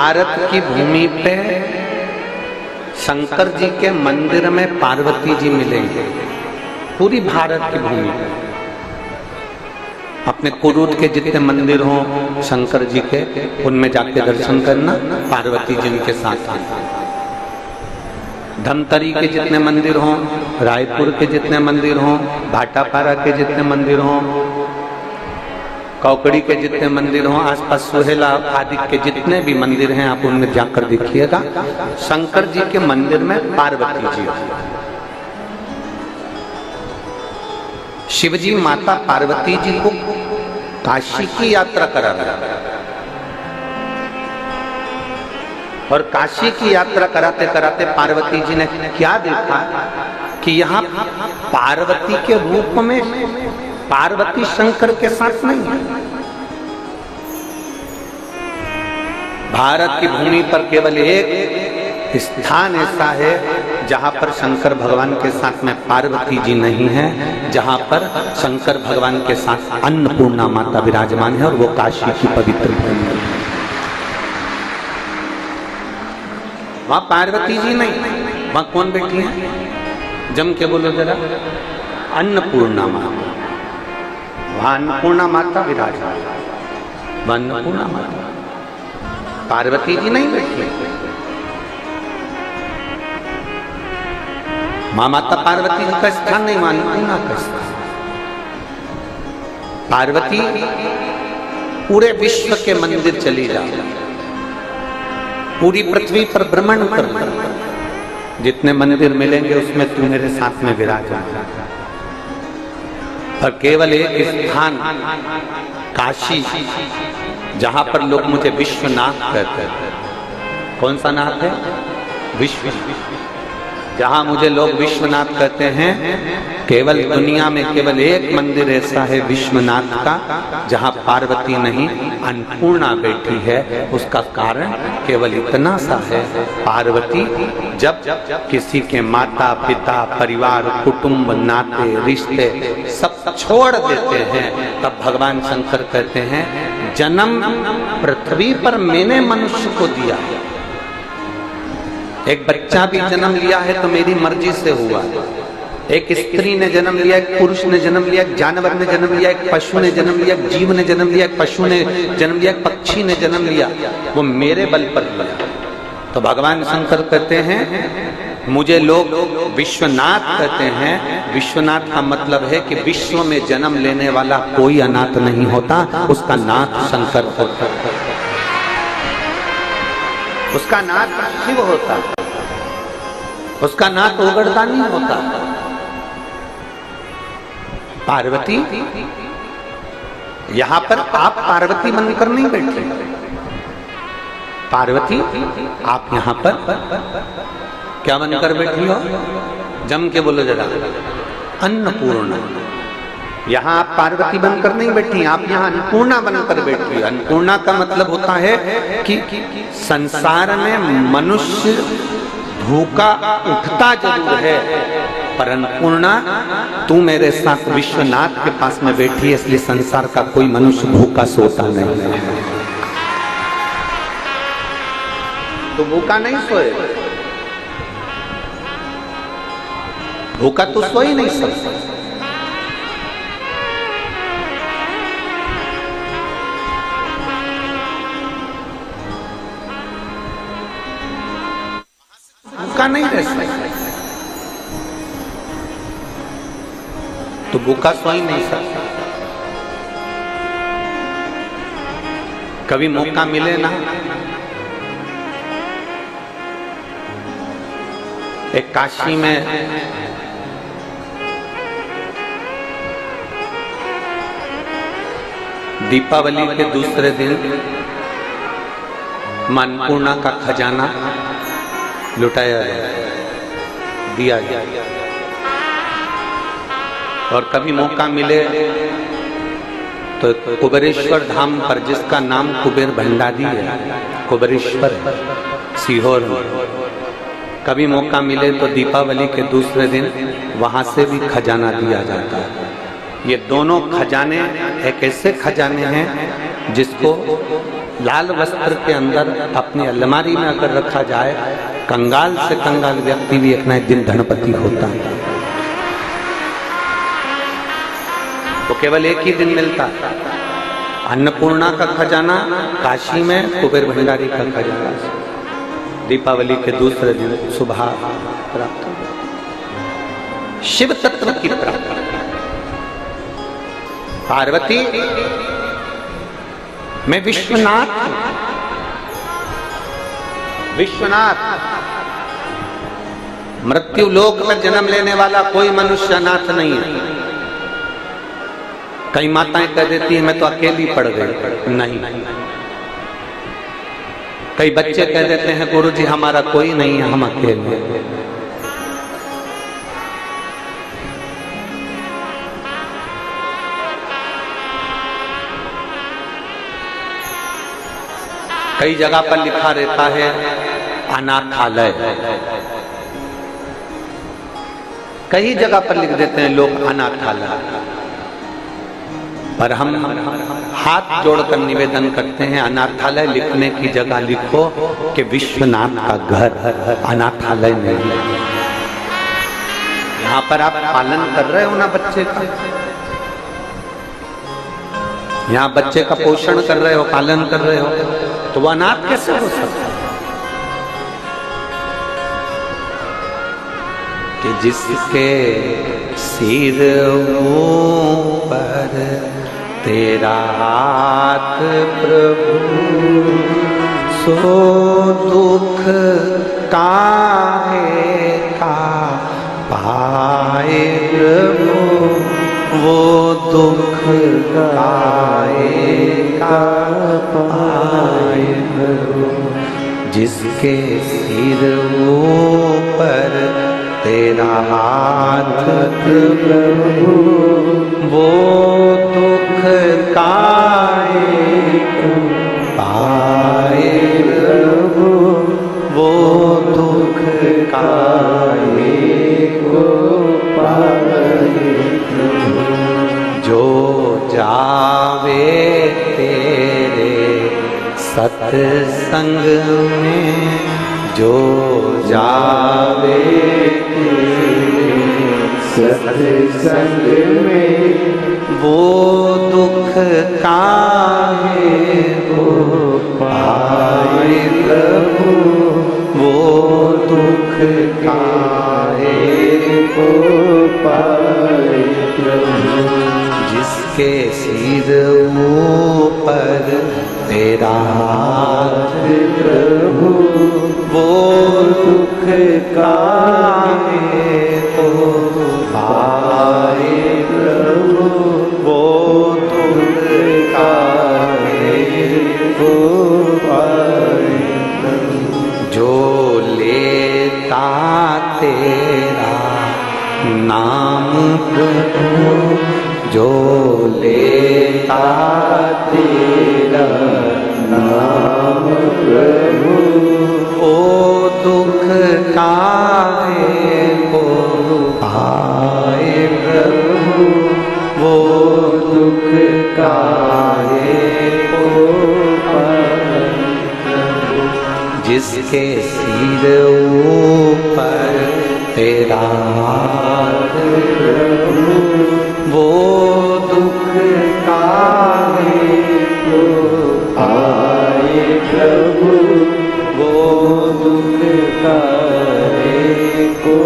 भारत की भूमि पे शंकर जी के मंदिर में पार्वती जी मिलेंगे। पूरी भारत की भूमि पे अपने कुरूद के जितने मंदिर हों शंकर जी के, उनमें जाके दर्शन करना, पार्वती जी उनके साथ आना। धमतरी के जितने मंदिर हों, रायपुर के जितने मंदिर हों, भाटापारा के जितने मंदिर हों, कौकड़ी के जितने मंदिर हों, आसपास सुहेला आदि के जितने भी मंदिर हैं, आप उनमें जाकर देखिएगा। शंकर जी के मंदिर में पार्वती जी, शिवजी माता पार्वती जी को काशी की यात्रा करा और काशी की यात्रा कराते कराते पार्वती जी ने क्या देखा कि यहाँ पार्वती के रूप में पार्वती शंकर के साथ नहीं है। भारत की भूमि पर केवल एक स्थान ऐसा है जहां पर शंकर भगवान के साथ में पार्वती जी नहीं है, जहां पर शंकर भगवान के साथ अन्नपूर्णा माता विराजमान है, और वो काशी की पवित्र भूमि है। वहां पार्वती जी नहीं, वहां कौन बैठी है? जम के बोलो जरा। अन्नपूर्णा माता, वहां अन्नपूर्णा माता विराजमान, अन्नपूर्णा माता, पार्वती जी नहीं बैठी। मां माता पार्वती जी का स्थान नहीं, मां अन्नपूर्णा का स्थान। पार्वती पूरे विश्व के मंदिर चली जा, पूरी पृथ्वी पर भ्रमण कर, जितने मंदिर मिलेंगे उसमें तू मेरे साथ में विराजमान। और केवल एक स्थान काशी, जहां पर लोग मुझे विश्वनाथ कहते हैं। कौन सा नाथ है? विश्व। जहां मुझे लोग विश्वनाथ कहते हैं, केवल दुनिया में केवल एक मंदिर ऐसा है विश्वनाथ का जहां पार्वती नहीं अन्नपूर्णा बैठी है। उसका कारण केवल इतना सा है, पार्वती जब किसी के माता पिता परिवार कुटुंब नाते रिश्ते सब छोड़ देते हैं, तब भगवान शंकर कहते हैं जन्म पृथ्वी पर मैंने मनुष्य को दिया। एक बच्चा भी जन्म लिया है तो मेरी मर्जी से हुआ। एक स्त्री ने जन्म लिया, एक पुरुष ने जन्म लिया, एक जानवर ने जन्म लिया, एक पशु ने जन्म लिया, एक जीव ने जन्म लिया, एक पशु ने जन्म लिया, एक पक्षी ने जन्म लिया, वो मेरे बल पर लिया। तो भगवान शंकर कहते हैं मुझे लोग विश्वनाथ कहते हैं। विश्वनाथ का मतलब है कि विश्व में जन्म लेने वाला कोई अनाथ नहीं होता, उसका नाथ शंकर होता है, उसका नाथ शिव होता, उसका नाथ ओगरदानी होता। पार्वती यहां पर आप पार्वती बनकर नहीं बैठे, पार्वती आप यहां पर क्या बनकर बैठी हो? जम के बोलो जरा। अन्नपूर्णा। यहाँ आप पार्वती बनकर नहीं बैठी, आप यहाँ अन्नपूर्णा बनकर बैठी। अन्नपूर्णा का मतलब होता है कि संसार में मनुष्य भूखा उठता जरूर है, पर अन्नपूर्णा तू मेरे साथ विश्वनाथ के पास में बैठी है, इसलिए संसार का कोई मनुष्य भूखा सोता नहीं है। तो भूखा नहीं सोए, भूखा तो सो ही नहीं सकता। भूखा नहीं रह सकता, तो भूखा सो ही नहीं सकता। कभी मौका मिले ना, एक काशी में दीपावली के दूसरे दिन अन्नपूर्णा का खजाना लुटाया दिया गया। और कभी मौका मिले तो कुबेरेश्वर धाम पर, जिसका नाम कुबेर भंडारी है, कुबेरेश्वर सीहोर में, कभी मौका मिले तो दीपावली के दूसरे दिन वहां से भी खजाना दिया जाता है। ये दोनों खजाने एक ऐसे खजाने हैं जिसको लाल वस्त्र के अंदर अपनी अलमारी में अगर रखा जाए, कंगाल से कंगाल व्यक्ति भी एक न एक दिन धनपति होता है। तो केवल एक ही दिन मिलता है। अन्नपूर्णा का खजाना काशी में, कुबेर भंडारी का खजाना दीपावली के दूसरे दिन सुबह प्राप्त हो। शिव तत्व की प्राप्ति। पार्वती, मैं विश्वनाथ हूं। विश्वनाथ, मृत्यु लोक में जन्म लेने वाला कोई मनुष्य अनाथ नहीं है। कई माताएं कह देती है मैं तो अकेली पड़ गई। नहीं, कई बच्चे कह देते हैं गुरुजी हमारा कोई नहीं है, हम अकेले। कई जगह पर लिखा रहता है अनाथालय, कई जगह पर लिख देते हैं लोग अनाथालय, पर हम हाथ जोड़कर निवेदन करते हैं अनाथालय लिखने की जगह लिखो कि विश्वनाथ का घर, अनाथालय नहीं। यहाँ पर आप पालन कर रहे हो ना बच्चे का, यहाँ बच्चे का पोषण कर रहे हो, पालन कर रहे हो, तो वो अनाथ कैसे हो सकता है? कि जिसके सिर ऊपर तेरा हाथ प्रभु, सो दुख काहे का पाए प्रभु, वो दुख काहे का पाए प्रभु। जिसके सिर ऊपर तेरा हाथ प्रभु, वो दुख काहे पाए प्रभु, वो दुख काहे को पाए प्रभु। जो जावे तेरे सत्संग में, जो जावे सत्संग में, वो दुख काहे को पाए प्रभु, वो दुख काहे को पाए प्रभु। जिसके सिर ऊपर तेरा हाथ प्रभु, वो दुख काहे को पाए प्रभु, वो दुख काहे को पाए प्रभु। जो लेता तेरा नाम प्रभु, जो लेता तेरा नाम प्रभु, ओ दुख काहे को पाए प्रभु, वो दुख काहे को पाए प्रभु। जिसके सिर ऊपर तेरा हाथ प्रभु, वो दुख काहे को पाए प्रभु, वो दुख काहे को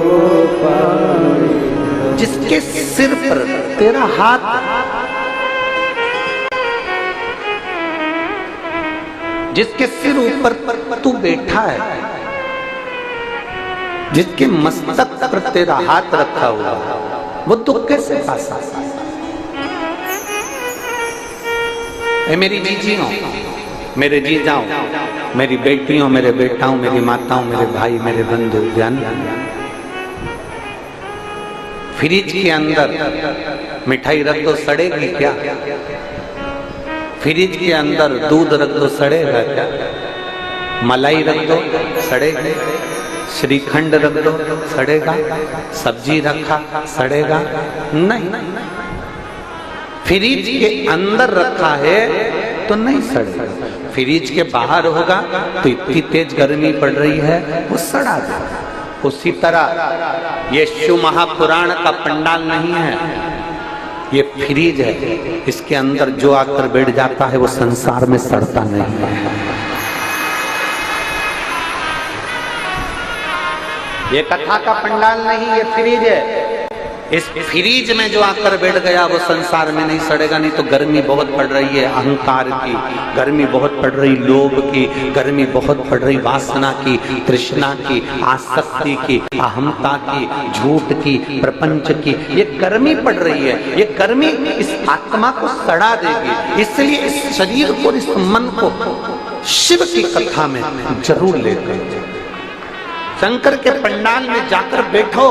पाए। जिसके सिर पर तेरा हाथ, जिसके सिर ऊपर तू बैठा है, जिसके मस्तक पर तेरा हाथ रखा हुआ, वो दुख कैसे पा सकता है? मेरी जीजियों, मेरे जीजाओं, मेरी बेटियों, मेरे बेटाओं, मेरी माताओं, मेरे भाई, मेरे बंधु, ध्यान। फ्रिज के अंदर मिठाई रख दो, सड़ेगी क्या? फ्रिज के अंदर दूध रख दो, सड़ेगा क्या? मलाई रख दो, सड़ेगी? श्रीखंड रख दो, सड़ेगा? सब्जी रखा, सड़ेगा? नहीं। फ्रिज के अंदर रखा है तो नहीं सड़ेगा। फ्रिज के बाहर होगा तो इतनी तेज गर्मी पड़ रही है वो सड़ा जाएगा। उसी तरह ये शिव महापुराण का पंडाल नहीं है, ये फ्रिज है। इसके अंदर जो आकर बैठ जाता है वो संसार में सड़ता नहीं है। ये कथा का पंडाल नहीं, ये फ्रिज है। इस फ्रिज में जो आकर बैठ गया वो संसार में नहीं सड़ेगा। नहीं तो गर्मी बहुत पड़ रही है अहंकार की, गर्मी बहुत पड़ रही लोभ की, गर्मी बहुत पड़ रही वासना की, तृष्णा की, आसक्ति की, अहंता की, झूठ की, प्रपंच की। ये गर्मी पड़ रही है, ये गर्मी इस आत्मा को सड़ा देगी। इसलिए इस शरीर को, इस मन को शिव की कथा में जरूर लेकर शंकर के पंडाल में जाकर बैठो।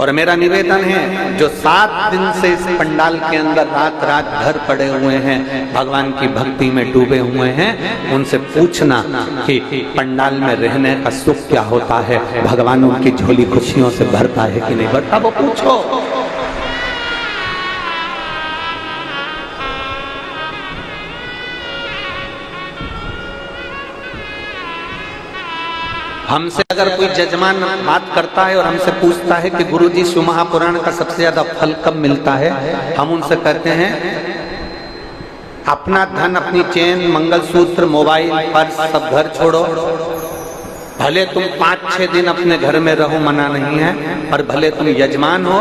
और मेरा निवेदन है, जो 7 दिन से इस पंडाल के अंदर रात रात भर पड़े हुए हैं, भगवान की भक्ति में डूबे हुए हैं, उनसे पूछना कि पंडाल में रहने का सुख क्या होता है, भगवान उनकी झोली खुशियों से भरता है कि नहीं भरता, वो पूछो। हमसे अगर कोई जजमान बात करता है और हमसे पूछता है कि गुरुजी शिव महापुराण का सबसे ज्यादा फल कब मिलता है, हम उनसे कहते हैं अपना धन, अपनी चेन, मंगलसूत्र, मोबाइल, पर्स सब घर छोड़ो। भले तुम 5-6 दिन अपने घर में रहो, मना नहीं है, और भले तुम यजमान हो,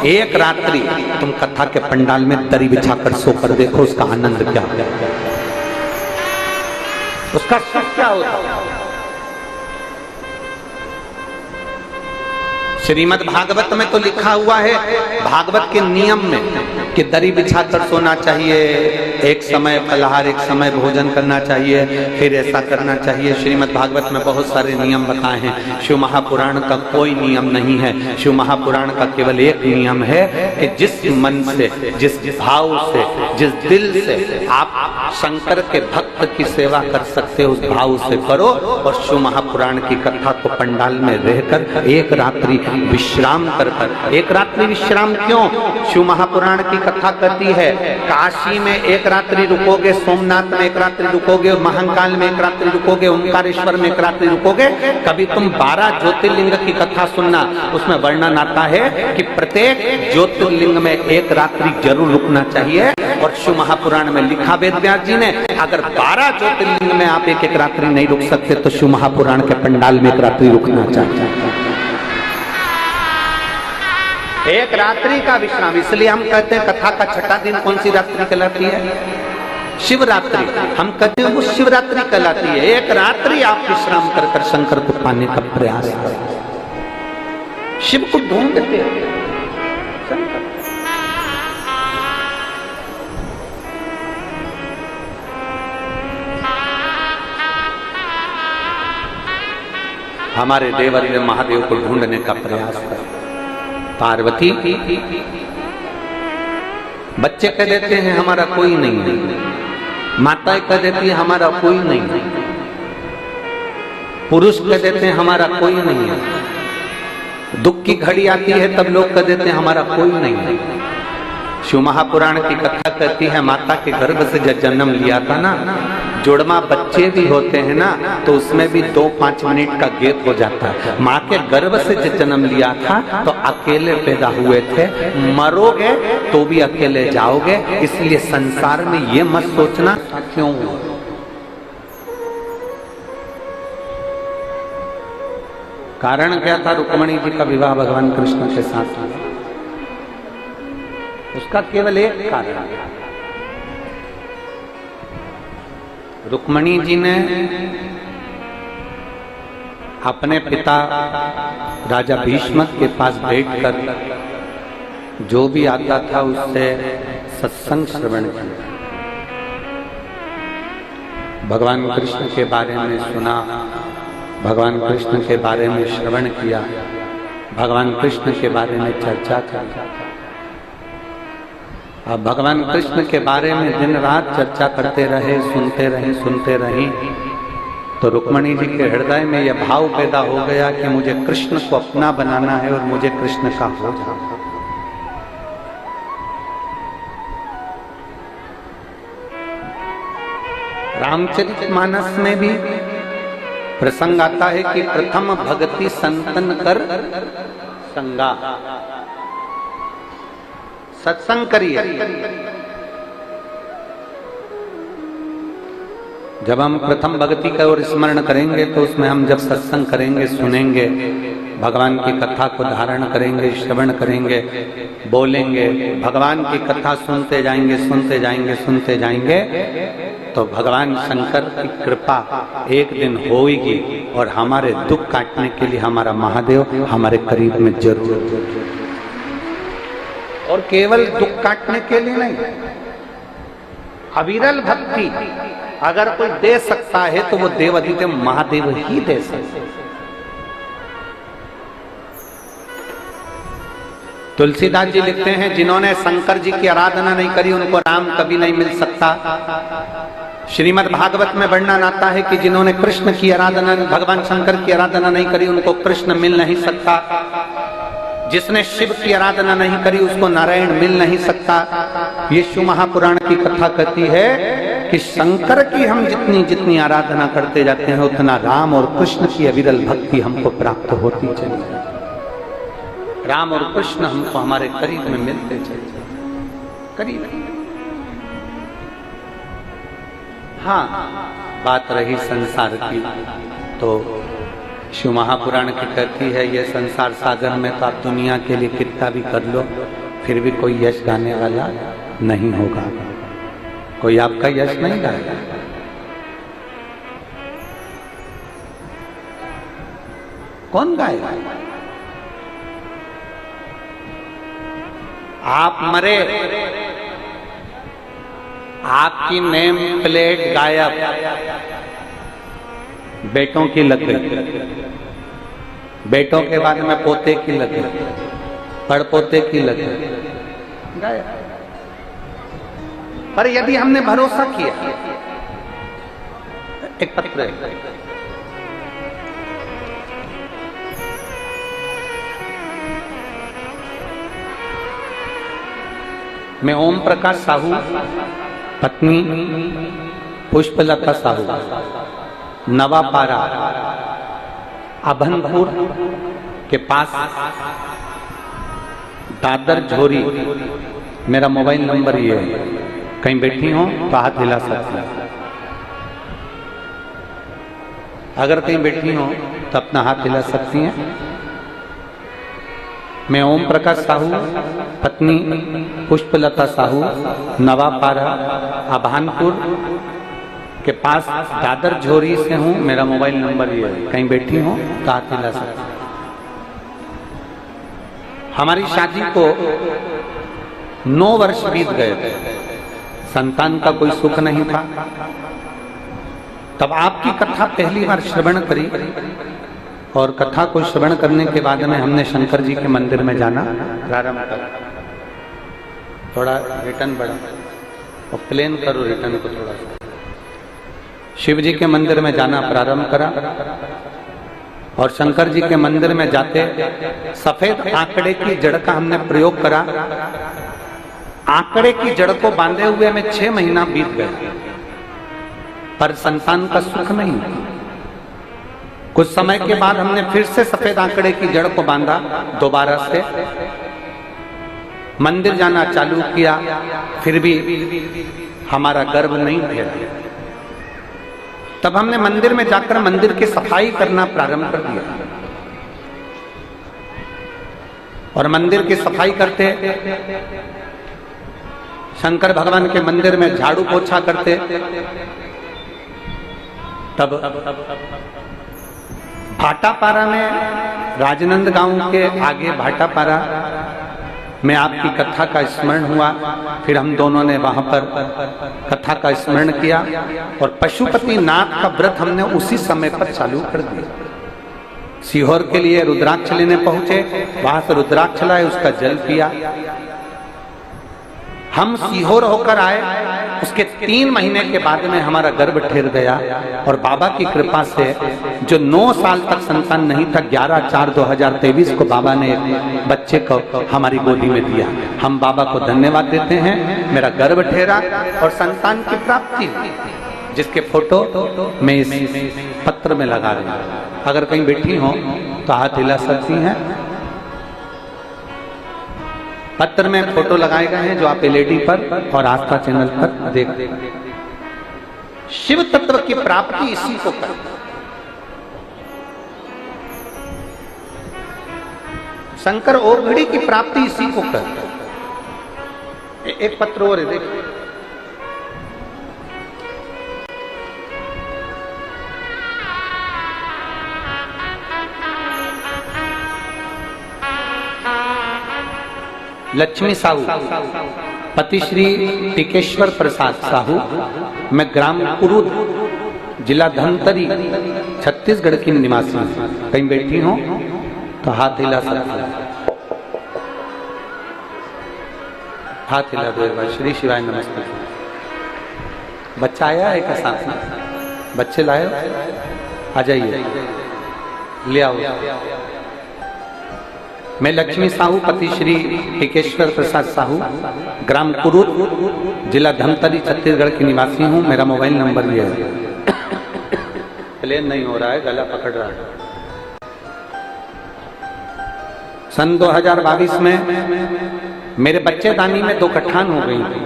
एक रात्रि तुम कथा के पंडाल में दरी बिछाकर सोकर देखो, उसका आनंद क्या है, उसका सुख क्या होता है। श्रीमद् भागवत में तो लिखा हुआ है, भागवत के नियम में, कि दरी बिछाकर सोना चाहिए, एक समय फलाहार, एक समय भोजन करना चाहिए, फिर ऐसा करना चाहिए। श्रीमद् भागवत में बहुत सारे नियम बताए हैं। शिव महापुराण का कोई नियम नहीं है। शिव महापुराण का केवल एक नियम है कि जिस मन से, जिस भाव से, जिस दिल से आप शंकर के भक्त की सेवा कर सकते हो, उस भाव से करो। और शिव महापुराण की कथा को पंडाल में रहकर एक रात्रि विश्राम कर, एक रात्रि विश्राम क्यों? शिव महापुराण की कथा कहती है, काशी में एक रात्रि रुकोगे, सोमनाथ में एक रात्रि रुकोगे, महाकाल में एक रात्रि रुकोगे, ओंकारेश्वर में एक रात्रि रुकोगे। कभी तुम 12 ज्योतिर्लिंग की कथा सुनना, उसमें वर्णन आता है कि प्रत्येक ज्योतिर्लिंग में एक रात्रि जरूर रुकना चाहिए। और शिव महापुराण में लिखा वेद व्यास जी ने, अगर 12 ज्योतिर्लिंग में आप एक रात्रि नहीं रुक सकते तो शिव महापुराण के पंडाल में एक रात्रि रुकना चाहिए। एक रात्रि का विश्राम। इसलिए हम कहते हैं कथा का छठा दिन कौन सी रात्रि कहलाती है? शिवरात्रि। हम कहते हैं वो शिवरात्रि कहलाती है। एक रात्रि आप विश्राम कर कर शंकर को पाने का प्रयास करें। शिव को ढूंढते हैं। हमारे देवरी महादेव को ढूंढने का प्रयास करें। पार्वती, बच्चे कह देते हैं हमारा कोई नहीं है, माताएं कह देती है हमारा कोई नहीं है, पुरुष कह देते हैं हमारा कोई नहीं है, दुख की घड़ी आती है तब लोग कह देते हैं हमारा कोई नहीं है। शिव महापुराण की कथा कहती है, माता के गर्भ से जब जन्म लिया था ना, जुड़वा बच्चे भी होते हैं ना, तो उसमें भी 2-5 मिनट का गैप हो जाता है। माँ के गर्भ से जब जन्म लिया था तो अकेले पैदा हुए थे, मरोगे तो भी अकेले जाओगे। इसलिए संसार में ये मत सोचना क्यों। कारण क्या था? रुक्मणी जी का विवाह भगवान कृष्ण के साथ था। उसका केवल एक कारण है, रुक्मणी जी ने अपने पिता राजा भीष्म के पास बैठकर जो भी आता था उससे सत्संग श्रवण किया, भगवान कृष्ण के बारे में सुना, भगवान कृष्ण के बारे में श्रवण किया, भगवान कृष्ण के बारे में चर्चा की। अब भगवान कृष्ण के बारे में दिन रात चर्चा करते रहे, सुनते रहे, तो रुक्मणी जी के हृदय में यह भाव पैदा हो गया कि मुझे कृष्ण को अपना बनाना है और मुझे कृष्ण का हो जाना। रामचरितमानस में भी प्रसंग आता है कि प्रथम भक्ति संतन कर संगा, सत्संग करिए। जब हम प्रथम भक्ति का और स्मरण करेंगे तो उसमें हम जब सत्संग करेंगे, सुनेंगे, भगवान की कथा को धारण करेंगे, श्रवण करेंगे, बोलेंगे, भगवान की कथा सुनते जाएंगे, सुनते जाएंगे, सुनते जाएंगे, तो भगवान शंकर की कृपा एक दिन होगी और हमारे दुख काटने के लिए हमारा महादेव हमारे करीब में जरूर, और केवल दुख काटने के लिए नहीं, अविरल भक्ति अगर कोई दे सकता है तो वो देवाधिदेव महादेव ही दे सकते। तुलसीदास जी लिखते हैं, जिन्होंने शंकर जी की आराधना नहीं करी उनको राम कभी नहीं मिल सकता। श्रीमद् भागवत में वर्णन आता है कि जिन्होंने कृष्ण की आराधना, भगवान शंकर की आराधना नहीं करी उनको कृष्ण मिल नहीं सकता। जिसने शिव की आराधना नहीं करी उसको नारायण मिल नहीं सकता। यीशु महापुराण की कथा कहती है कि शंकर की हम जितनी जितनी आराधना करते जाते हैं उतना राम और कृष्ण की अविरल भक्ति हमको प्राप्त होती चली जाती। राम और कृष्ण हमको हमारे करीब में मिलते चले, करीब। हाँ, बात रही संसार की, तो शिव महापुराण की कहती है ये संसार सागर में तो आप दुनिया के लिए कितना भी कर लो फिर भी कोई यश गाने वाला नहीं होगा, कोई आपका यश नहीं गाएगा। कौन गाएगा? आप मरे, आपकी नेम प्लेट गायब, बेटों की लग गई, बेटों के बाद में पोते की लग गई, पड़पोते की लग गई, गायब। पर यदि हमने भरोसा किया, एक पत्र है, मैं ओम प्रकाश साहू, पत्नी पुष्पलता साहू, नवापारा अभनपुर के पास दादर झोरी, मेरा मोबाइल नंबर ये है, कहीं बैठी हो तो हाथ हिला सकती हैं, अगर कहीं बैठी हो तो अपना हाथ हिला सकती हैं। मैं ओम प्रकाश साहू, पत्नी पुष्पलता साहू, नवापारा अभानपुर के पास दादर झोरी से हूं, मेरा मोबाइल नंबर ये है, कहीं बैठी हो तो हाथ हिला सकती हैं। हमारी शादी को 9 वर्ष बीत गए थे, संतान का कोई सुख नहीं था। तब आपकी कथा पहली बार श्रवण करी और कथा को श्रवण करने के बाद में हमने शंकर जी के मंदिर में जाना प्रारंभ करा। थोड़ा रिटर्न बढ़ा और प्लेन करो रिटर्न को थोड़ा सा। शिव जी के मंदिर में जाना प्रारंभ करा और शंकर जी के मंदिर में जाते सफेद आंकड़े की जड़ का हमने प्रयोग करा। आंकड़े की जड़ को बांधे हुए में 6 महीना बीत गए, पर संतान का सुख नहीं। कुछ समय के बाद हमने फिर से सफेद आंकड़े की जड़ को बांधा, दोबारा से मंदिर जाना चालू किया, फिर भी हमारा गर्भ नहीं फैला। तब हमने मंदिर में जाकर मंदिर की सफाई करना प्रारंभ कर दिया और मंदिर की सफाई करते, शंकर भगवान के मंदिर में झाड़ू पोछा करते। तब भाटापारा में, राजनंद गांव के आगे भाटापारा में आपकी कथा का स्मरण हुआ। फिर हम दोनों ने वहां पर कथा का स्मरण किया और पशुपति नाथ का व्रत हमने उसी समय पर चालू कर दिया। सीहोर के लिए रुद्राक्ष लेने पहुंचे, वहां से रुद्राक्ष लाए, उसका जल पिया। हम सीहोर होकर आए, उसके 3 महीने के बाद में हमारा गर्भ ठहर गया और बाबा की कृपा से जो 9 साल तक संतान नहीं था, 11/4/2023 को बाबा ने एक बच्चे को हमारी गोदी में दिया। हम बाबा को धन्यवाद देते हैं। मेरा गर्भ ठहरा और संतान की प्राप्ति हुई। जिसके फोटो मैं इस पत्र में लगा रही हूं। अगर कहीं बैठी हो तो हाथ हिला सकती हैं। पत्र में फोटो लगाए गए हैं जो आप एलईडी पर और आस्था चैनल पर देख। शिव तत्व की प्राप्ति इसी को करते। शंकर ओघड़ी की प्राप्ति इसी को करते। एक पत्र और है, देखो। लक्ष्मी साहू, पति श्री टिकेश्वर प्रसाद साहू, मैं ग्राम कुरुद, जिला धमतरी, छत्तीसगढ़ की निवासी हूं। कहीं बैठी हो तो हाथ हिला सकते हैं। हाथ हिला दो एक बार। श्री शिवाय नमस्ते। बच्चा आया है क्या साथ में? बच्चे लाए? आ जाइए, ले आओ। मैं लक्ष्मी साहू, पति श्री टिकेश्वर प्रसाद साहू, ग्राम कुरुद, जिला धमतरी, छत्तीसगढ़ की निवासी हूं। मेरा मोबाइल नंबर ये है। प्लेन नहीं हो रहा है, गला पकड़ रहा है। सन 2022 में मेरे बच्चेदानी में 2 गठान हो गई थी,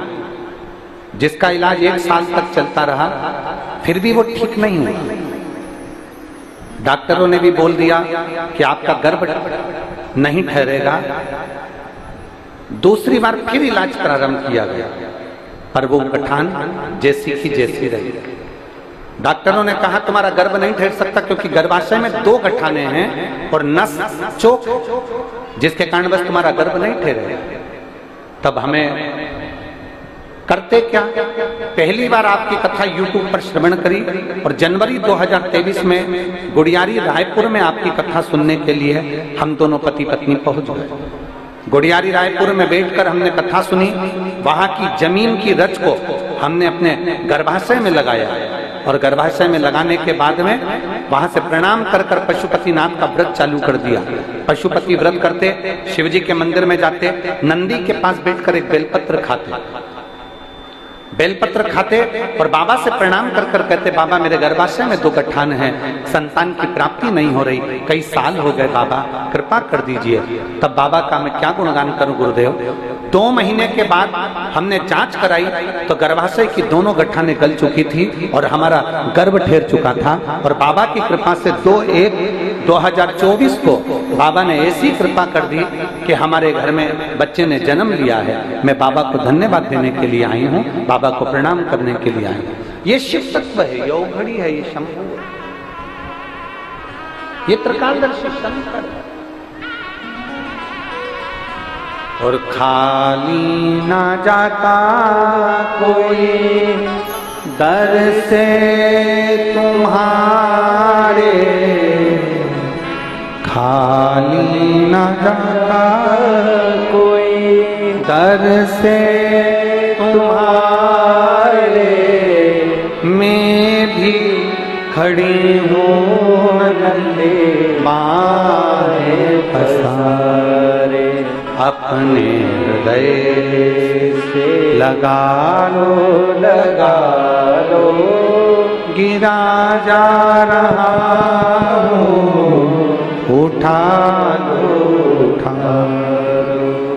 जिसका इलाज 1 साल तक चलता रहा, फिर भी वो ठीक नहीं हुई। डॉक्टरों ने भी बोल दिया कि आपका गर्भ नहीं ठहरेगा। दूसरी बार फिर इलाज प्रारंभ किया गया, पर वो गठान जैसी की जैसी रही। डॉक्टरों ने कहा तुम्हारा गर्भ नहीं ठहर सकता क्योंकि गर्भाशय में 2 गठाने हैं और नस चोक, जिसके कारण बस तुम्हारा गर्भ नहीं ठहरेगा। तब हमें करते क्या, पहली बार आपकी कथा YouTube पर श्रवण करी और जनवरी 2023 में गुड़ियारी रायपुर में आपकी कथा सुनने के लिए हम दोनों पति पत्नी पहुंच गए। गुड़ियारी रायपुर में बैठकर हमने कथा सुनी। वहां की जमीन की रच को हमने अपने गर्भाशय में लगाया और गर्भाशय में लगाने के बाद में वहां से प्रणाम कर कर पशुपतिनाथ का व्रत चालू कर दिया। पशुपति व्रत करते, शिवजी के मंदिर में जाते, नंदी के पास बैठकर एक बेलपत्र खाते, बेलपत्र खाते और बाबा से प्रणाम कर कर कहते बाबा मेरे गर्भाशय में 2 गठान हैं, संतान की प्राप्ति नहीं हो रही, कई साल हो गए, बाबा कृपा कर दीजिए। तब बाबा का मैं क्या गुणगान करूं गुरुदेव। 2 महीने के बाद हमने जांच कराई तो गर्भाशय की दोनों गठाने गल चुकी थी और हमारा गर्भ ठहर चुका था। और बाबा की कृपा से 2/1/2024 को बाबा ने ऐसी कृपा कर दी कि हमारे घर में बच्चे ने जन्म लिया है। मैं बाबा को धन्यवाद देने के लिए आई हूँ, बाबा को प्रणाम करने के लिए आई हूँ। ये शिव तत्व है, ये ओघड़ी है, ये शंभु है, ये त्रिकालदर्शी शंकर है। और खाली ना जाता कोई दर से तुम्हारे, खाली ना जाता कोई दर से तुम्हारे, मैं भी खड़ी हूँ नन्हे बाहें पसारे, अपने हृदय से लगा लो, गिरा जा रहा हूँ, उठा लो,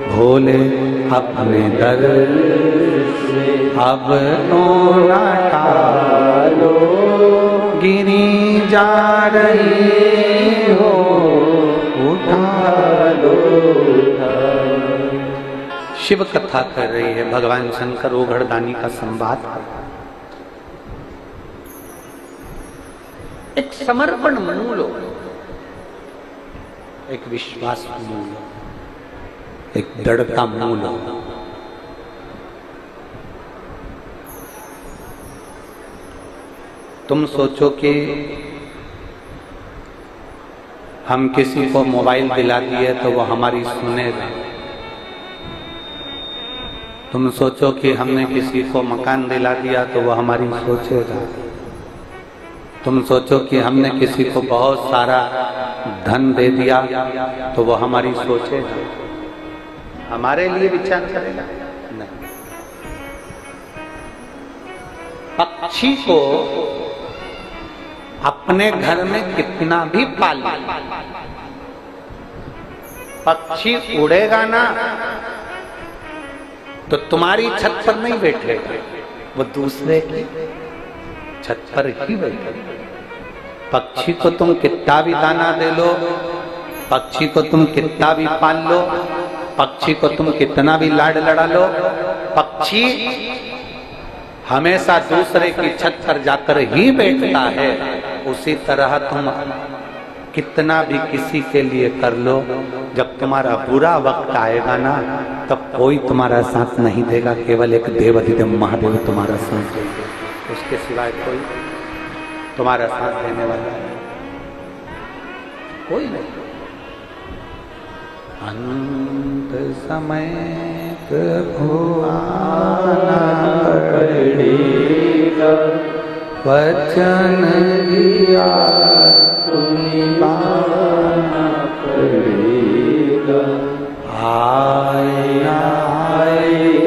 भोले अपने दर से अब तो ना टालो, गिरी जा रही हो, उठा लो। शिव कथा कर रही है, भगवान शंकर ओघड़दानी का संवाद। एक समर्पण मूल, एक विश्वास मूल, एक दृढ़ता मूल। तुम सोचो कि हम किसी को मोबाइल दिला दिए तो वो हमारी सुनेगा। तुम सोचो कि हमने किसी को मकान दिला दिया तो वो हमारी सोचेगा। तुम सोचो कि हमने किसी को बहुत सारा धन दे दिया तो वो हमारी सोचेगा, हमारे लिए विचार करेगा? नहीं। पक्षी को अपने घर में कितना भी पाल, पक्षी उड़ेगा ना तो तुम्हारी छत पर नहीं बैठेगा, वो दूसरे की छत पर ही बैठेगा। पक्षी को तुम कितना भी दाना दे लो, पक्षी को तुम कितना भी पाल लो, पक्षी को तुम कितना भी लाड लड़ा लो, पक्षी हमेशा दूसरे की छत पर जाकर ही बैठता है। उसी तरह तुम कितना भी किसी के लिए कर लो, जब तुम्हारा बुरा वक्त आएगा ना तब कोई तुम्हारा साथ नहीं देगा, केवल एक देवाधिदेव महादेव तुम्हारा साथ देगा, उसके सिवाय कोई तुम्हारा साथ देने वाला कोई नहीं। अंत समय प्रभु आना पड़ेगा, वचन दिया निभाना पड़ेगा। आए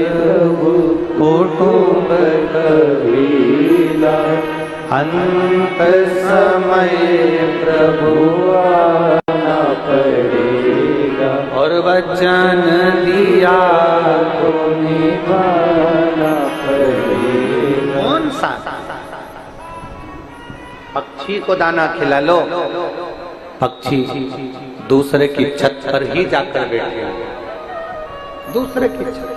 प्रभु कुटुंब कबीला, अंत समय प्रभु आना पड़ेगा, और वचन दिया तो निभाना पड़ेगा। कौन सा? पक्षी को दाना खिला लो, पक्षी दूसरे की छत पर ही जाकर बैठे, दूसरे की छत।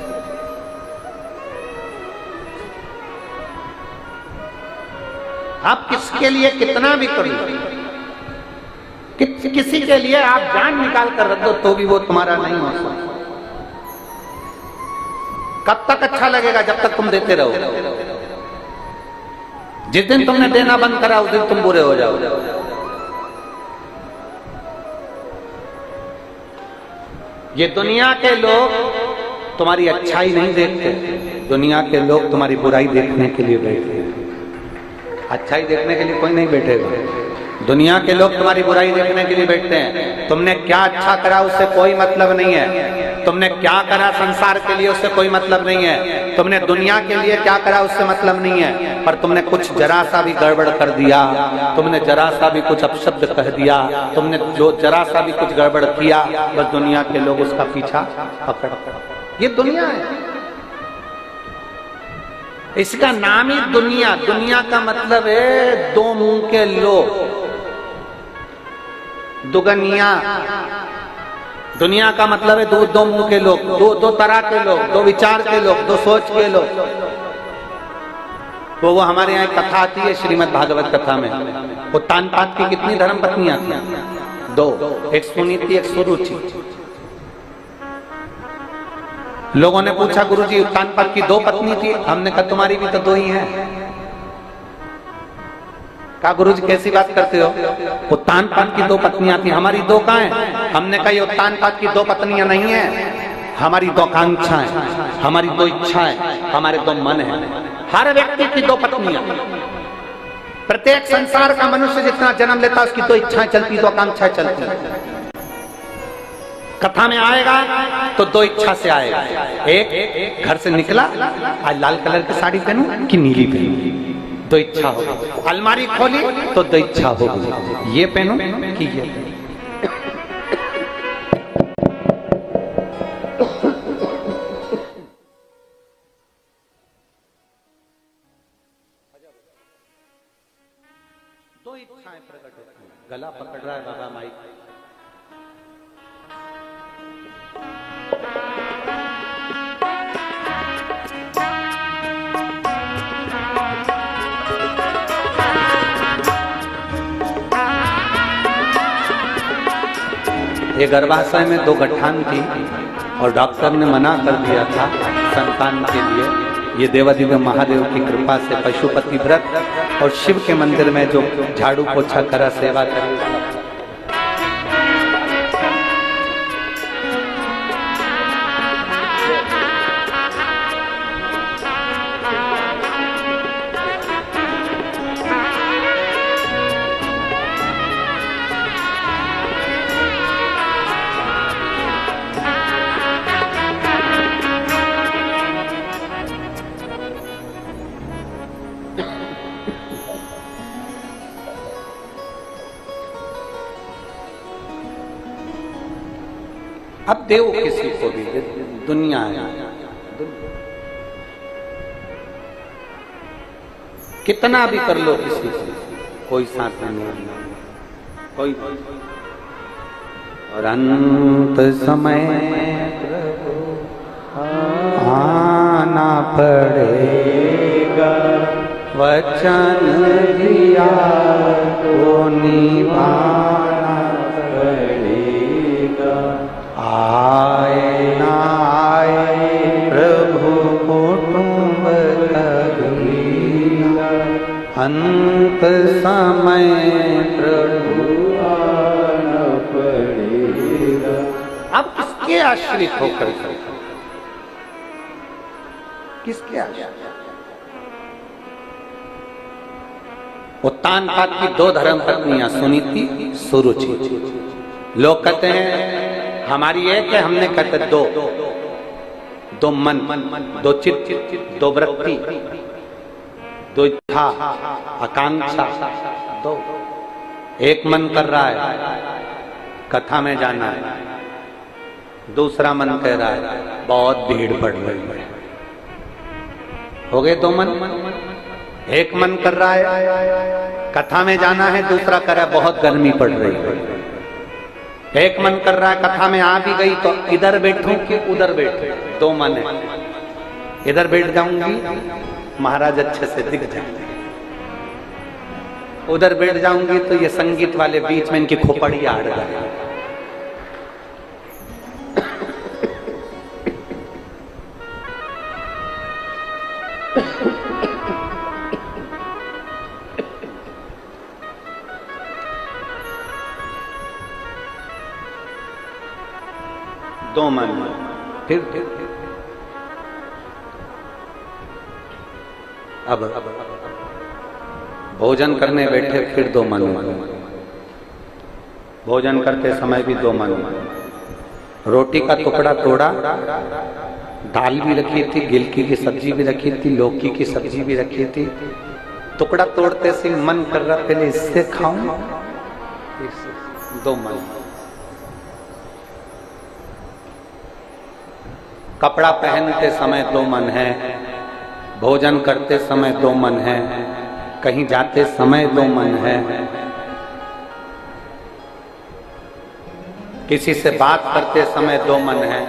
आप किसके लिए कितना भी करो, किसी के लिए आप जान निकाल कर रख दो तो भी वो तुम्हारा नहीं हो सकता। कब तक अच्छा लगेगा? जब तक तुम देते रहो। जिस दिन तुमने देना बंद करा उस दिन तुम बुरे हो जाओ। ये दुनिया के लोग तुम्हारी अच्छाई नहीं देखते, दुनिया के लोग तुम्हारी बुराई देखने के लिए बैठते हैं। अच्छाई देखने के लिए कोई नहीं बैठेगा, दुनिया के लोग तुम्हारी बुराई देखने के लिए बैठते हैं। तुमने क्या अच्छा करा उससे कोई मतलब नहीं है, तुमने क्या करा संसार के लिए उससे कोई मतलब नहीं है, तुमने दुनिया के लिए क्या करा उससे मतलब नहीं है। पर तुमने कुछ जरा सा भी गड़बड़ कर दिया, तुमने जरा सा भी कुछ अपशब्द कह दिया, तुमने जो जरा सा भी कुछ गड़बड़ किया, बस दुनिया के लोग उसका पीछा पकड़। ये दुनिया है, इसका नाम ही दुनिया। दुनिया का मतलब है दो मुंह के लोग, दुगनिया। दुनिया का मतलब है दो मुंह के लोग, दो तरह के लोग, दो विचार के लोग, दो सोच के लोग। तो वो हमारे यहाँ कथा आती है श्रीमद् भागवत कथा में, वो तानपात की कितनी धर्म पत्नियां थी? दो, एक सुनीति एक सुरुचि। लोगों ने पूछा गुरुजी तानपात की दो पत्नी थी, हमने कहा तुम्हारी भी तो दो ही हैं। कहा गुरुजी कैसी बात करते हो, वो तानपात की दो पत्नियां थी, हमारी दो कहाँ हैं? हमने कहा ये तानपात की दो पत्नियां नहीं है, हमारी दो आकांक्षाएं, हमारी दो इच्छाएं, हमारे दो मन है। हर व्यक्ति की दो पत्नियां, प्रत्येक संसार का मनुष्य जितना जन्म लेता उसकी दो इच्छाएं चलती, दो आकांक्षाएं चलती। कथा में आएगा तो दो इच्छा से आएगा, एक घर से निकला आज लाल कलर की साड़ी पहनूं कि नीली पहनूं, दो इच्छा हो। अलमारी खोली तो दो इच्छा हो, ये पहनूं कि ये। दो इच्छाएं प्रकट होती हैं। गला पकड़ रहा है बाबा माइक। ये गर्भाशय में दो गठान थी और डॉक्टर ने मना कर दिया था संतान के लिए। ये देवाधिदेव महादेव की कृपा से पशुपति व्रत और शिव के मंदिर में जो झाड़ू पोछा करा, सेवा करी, अब दो किसी को भी, दुनिया है, कितना भी कर लो किसी को, कोई साथ में नहीं, कोई। और अंत समय आना पड़ेगा, वचन दिया तो निभाना पड़ेगा। आए ना आए प्रभु कुटुंब कबीरा, अंत समय प्रभु आना पड़ेगा। अब किसके आश्रित होकर, किसके आश्रित? उत्तान पाद की दो धर्म पत्नियां सुनीति, सुरुचि। लोग कहते हैं हमारी एक है, हमने कहते दो मन, दो चित्त, दो वृत्ति, दो इच्छा, आकांक्षा, दो। एक मन कर रहा है कथा में जाना है, दूसरा मन कह रहा है बहुत भीड़ पड़ रही है। हो गए दो मन। एक मन कर रहा है कथा में जाना है, दूसरा कर रहा है बहुत गर्मी पड़ रही है। एक मन कर रहा है कथा में आ भी गई तो इधर बैठूं कि उधर बैठूं, दो मन है। इधर बैठ जाऊंगी महाराज अच्छे से दिख जाएंगे, उधर बैठ जाऊंगी तो ये संगीत वाले बीच में इनकी खोपड़ी आड़ गए। दो मन, फिर अब भोजन करने बैठे फिर दो मन। भोजन करते समय भी दो मन। रोटी का टुकड़ा तोड़ा, दाल भी रखी थी, गिलकी की सब्जी भी रखी थी, लौकी की सब्जी भी रखी थी। टुकड़ा तोड़ते से मन कर रहा पहले इससे खाऊं, दो मन। कपड़ा पहनते समय दो मन है, भोजन करते समय दो मन है, कहीं जाते समय दो मन है, किसी से बात करते समय दो मन है,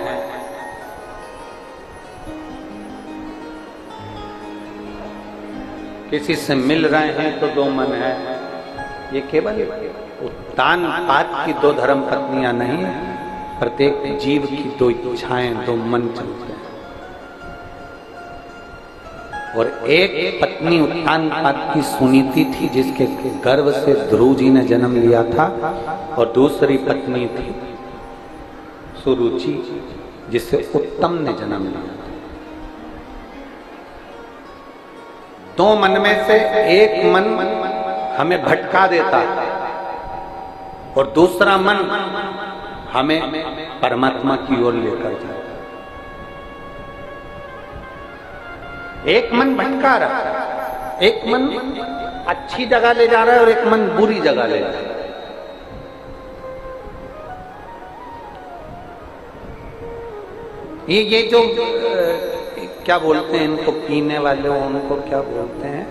किसी से मिल रहे हैं तो दो मन है। ये केवल उत्तान पाद की दो धर्म पत्नियां नहीं है, प्रत्येक जीव की दो इच्छाएं, दो मन चलते हैं। और एक पत्नी उत्तान पाद की सुनीति थी जिसके गर्भ से ध्रुव जी ने जन्म लिया था, और दूसरी पत्नी थी सुरुचि जिससे उत्तम ने जन्म लिया था। दो मन में से एक मन हमें भटका देता है और दूसरा मन हमें परमात्मा की ओर लेकर जाता है। एक मन भटका रहा है, एक मन अच्छी जगह ले जा रहा है और एक मन बुरी जगह ले जा रहा है। ये जो क्या बोलते हैं इनको, पीने वाले उनको क्या बोलते हैं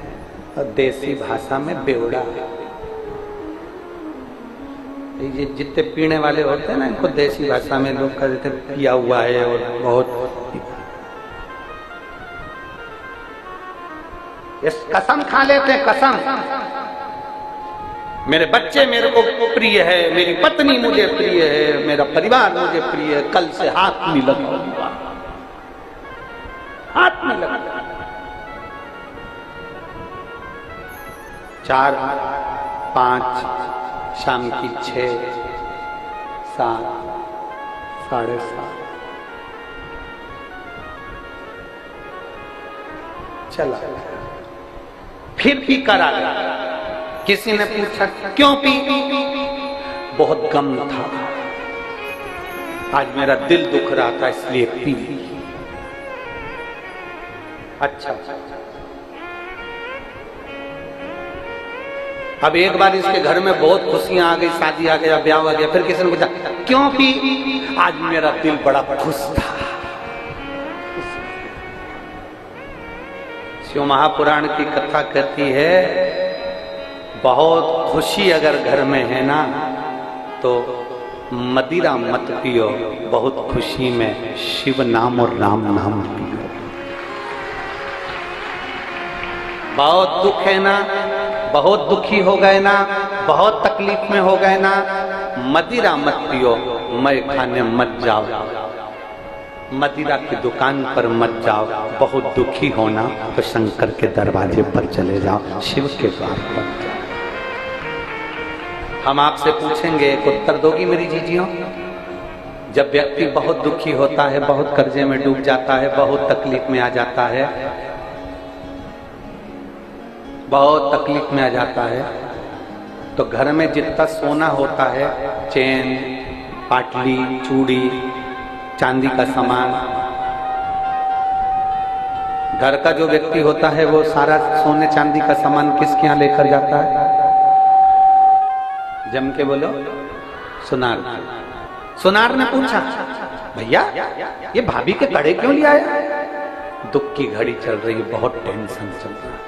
देसी भाषा में, बेवड़ा। ये जितने पीने वाले होते हैं ना, इनको देसी भाषा में लोग कहते हैं पिया हुआ है और बहुत। इस कसम खा लेते हैं, कसम मेरे बच्चे मेरे को प्रिय है, मेरी पत्नी मुझे प्रिय है, मेरा परिवार मुझे प्रिय है, कल से हाथ नहीं लगाऊंगा, हाथ नहीं लगाऊंगा। 4, 5, शाम की 6, 7, 7:30 चला, फिर भी करा। किसी ने पूछा क्यों पी? बहुत गम था, आज मेरा दिल दुख रहा था इसलिए पी। अच्छा, अब एक बार इसके घर में बहुत खुशियां आ गई, शादी आ गया, ब्याह आ गया, फिर किसी ने पूछा क्यों पी? आज मेरा दिल बड़ा खुश था। शिव महापुराण की कथा कहती है बहुत खुशी अगर घर में है ना तो मदिरा मत पियो, बहुत खुशी में शिव नाम और राम नाम पियो। बहुत दुख है ना, बहुत दुखी हो गए ना, बहुत तकलीफ में हो गए ना, मदिरा मत पियो, मैं खाने मत जाओ, मदिरा की दुकान पर मत जाओ, बहुत दुखी होना तो शंकर के दरवाजे पर चले जाओ, शिव के द्वार पर जाओ। हम आपसे पूछेंगे, एक उत्तर दोगी मेरी जीजियों? जब व्यक्ति बहुत दुखी होता है, बहुत कर्जे में डूब जाता है, बहुत तकलीफ में आ जाता है, बहुत तकलीफ में आ जाता है, तो घर में जितना सोना होता है, चेन, पाटली, चूड़ी, चांदी का सामान, घर का जो व्यक्ति होता है वो सारा सोने चांदी का सामान किसके यहाँ लेकर जाता है? जम के बोलो, सुनार। सुनार ने पूछा भैया ये भाभी के कड़े क्यों ले आया? दुख की घड़ी चल रही है, बहुत टेंशन चल रहा है।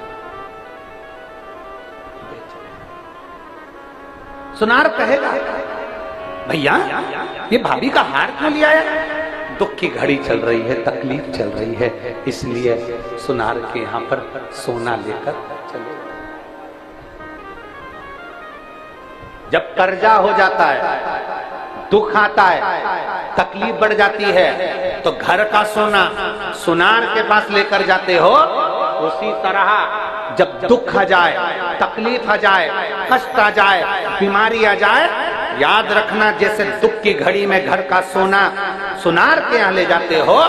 सुनार कहेगा भैया ये भाभी का हार क्यों ले आया? दुख की घड़ी चल रही है, तकलीफ चल रही है, इसलिए सुनार के यहाँ पर सोना लेकर चलो। जब कर्जा हो जाता है, दुख आता है, तकलीफ बढ़ जाती है, तो घर का सोना सुनार के पास लेकर जाते हो। उसी तरह जब दुख आ जाए, तकलीफ आ जाए, कष्ट आ जाए, बीमारी आ जाए, याद रखना जैसे दुख की घड़ी में घर का सोना सुनार के यहाँ ले जाते हो,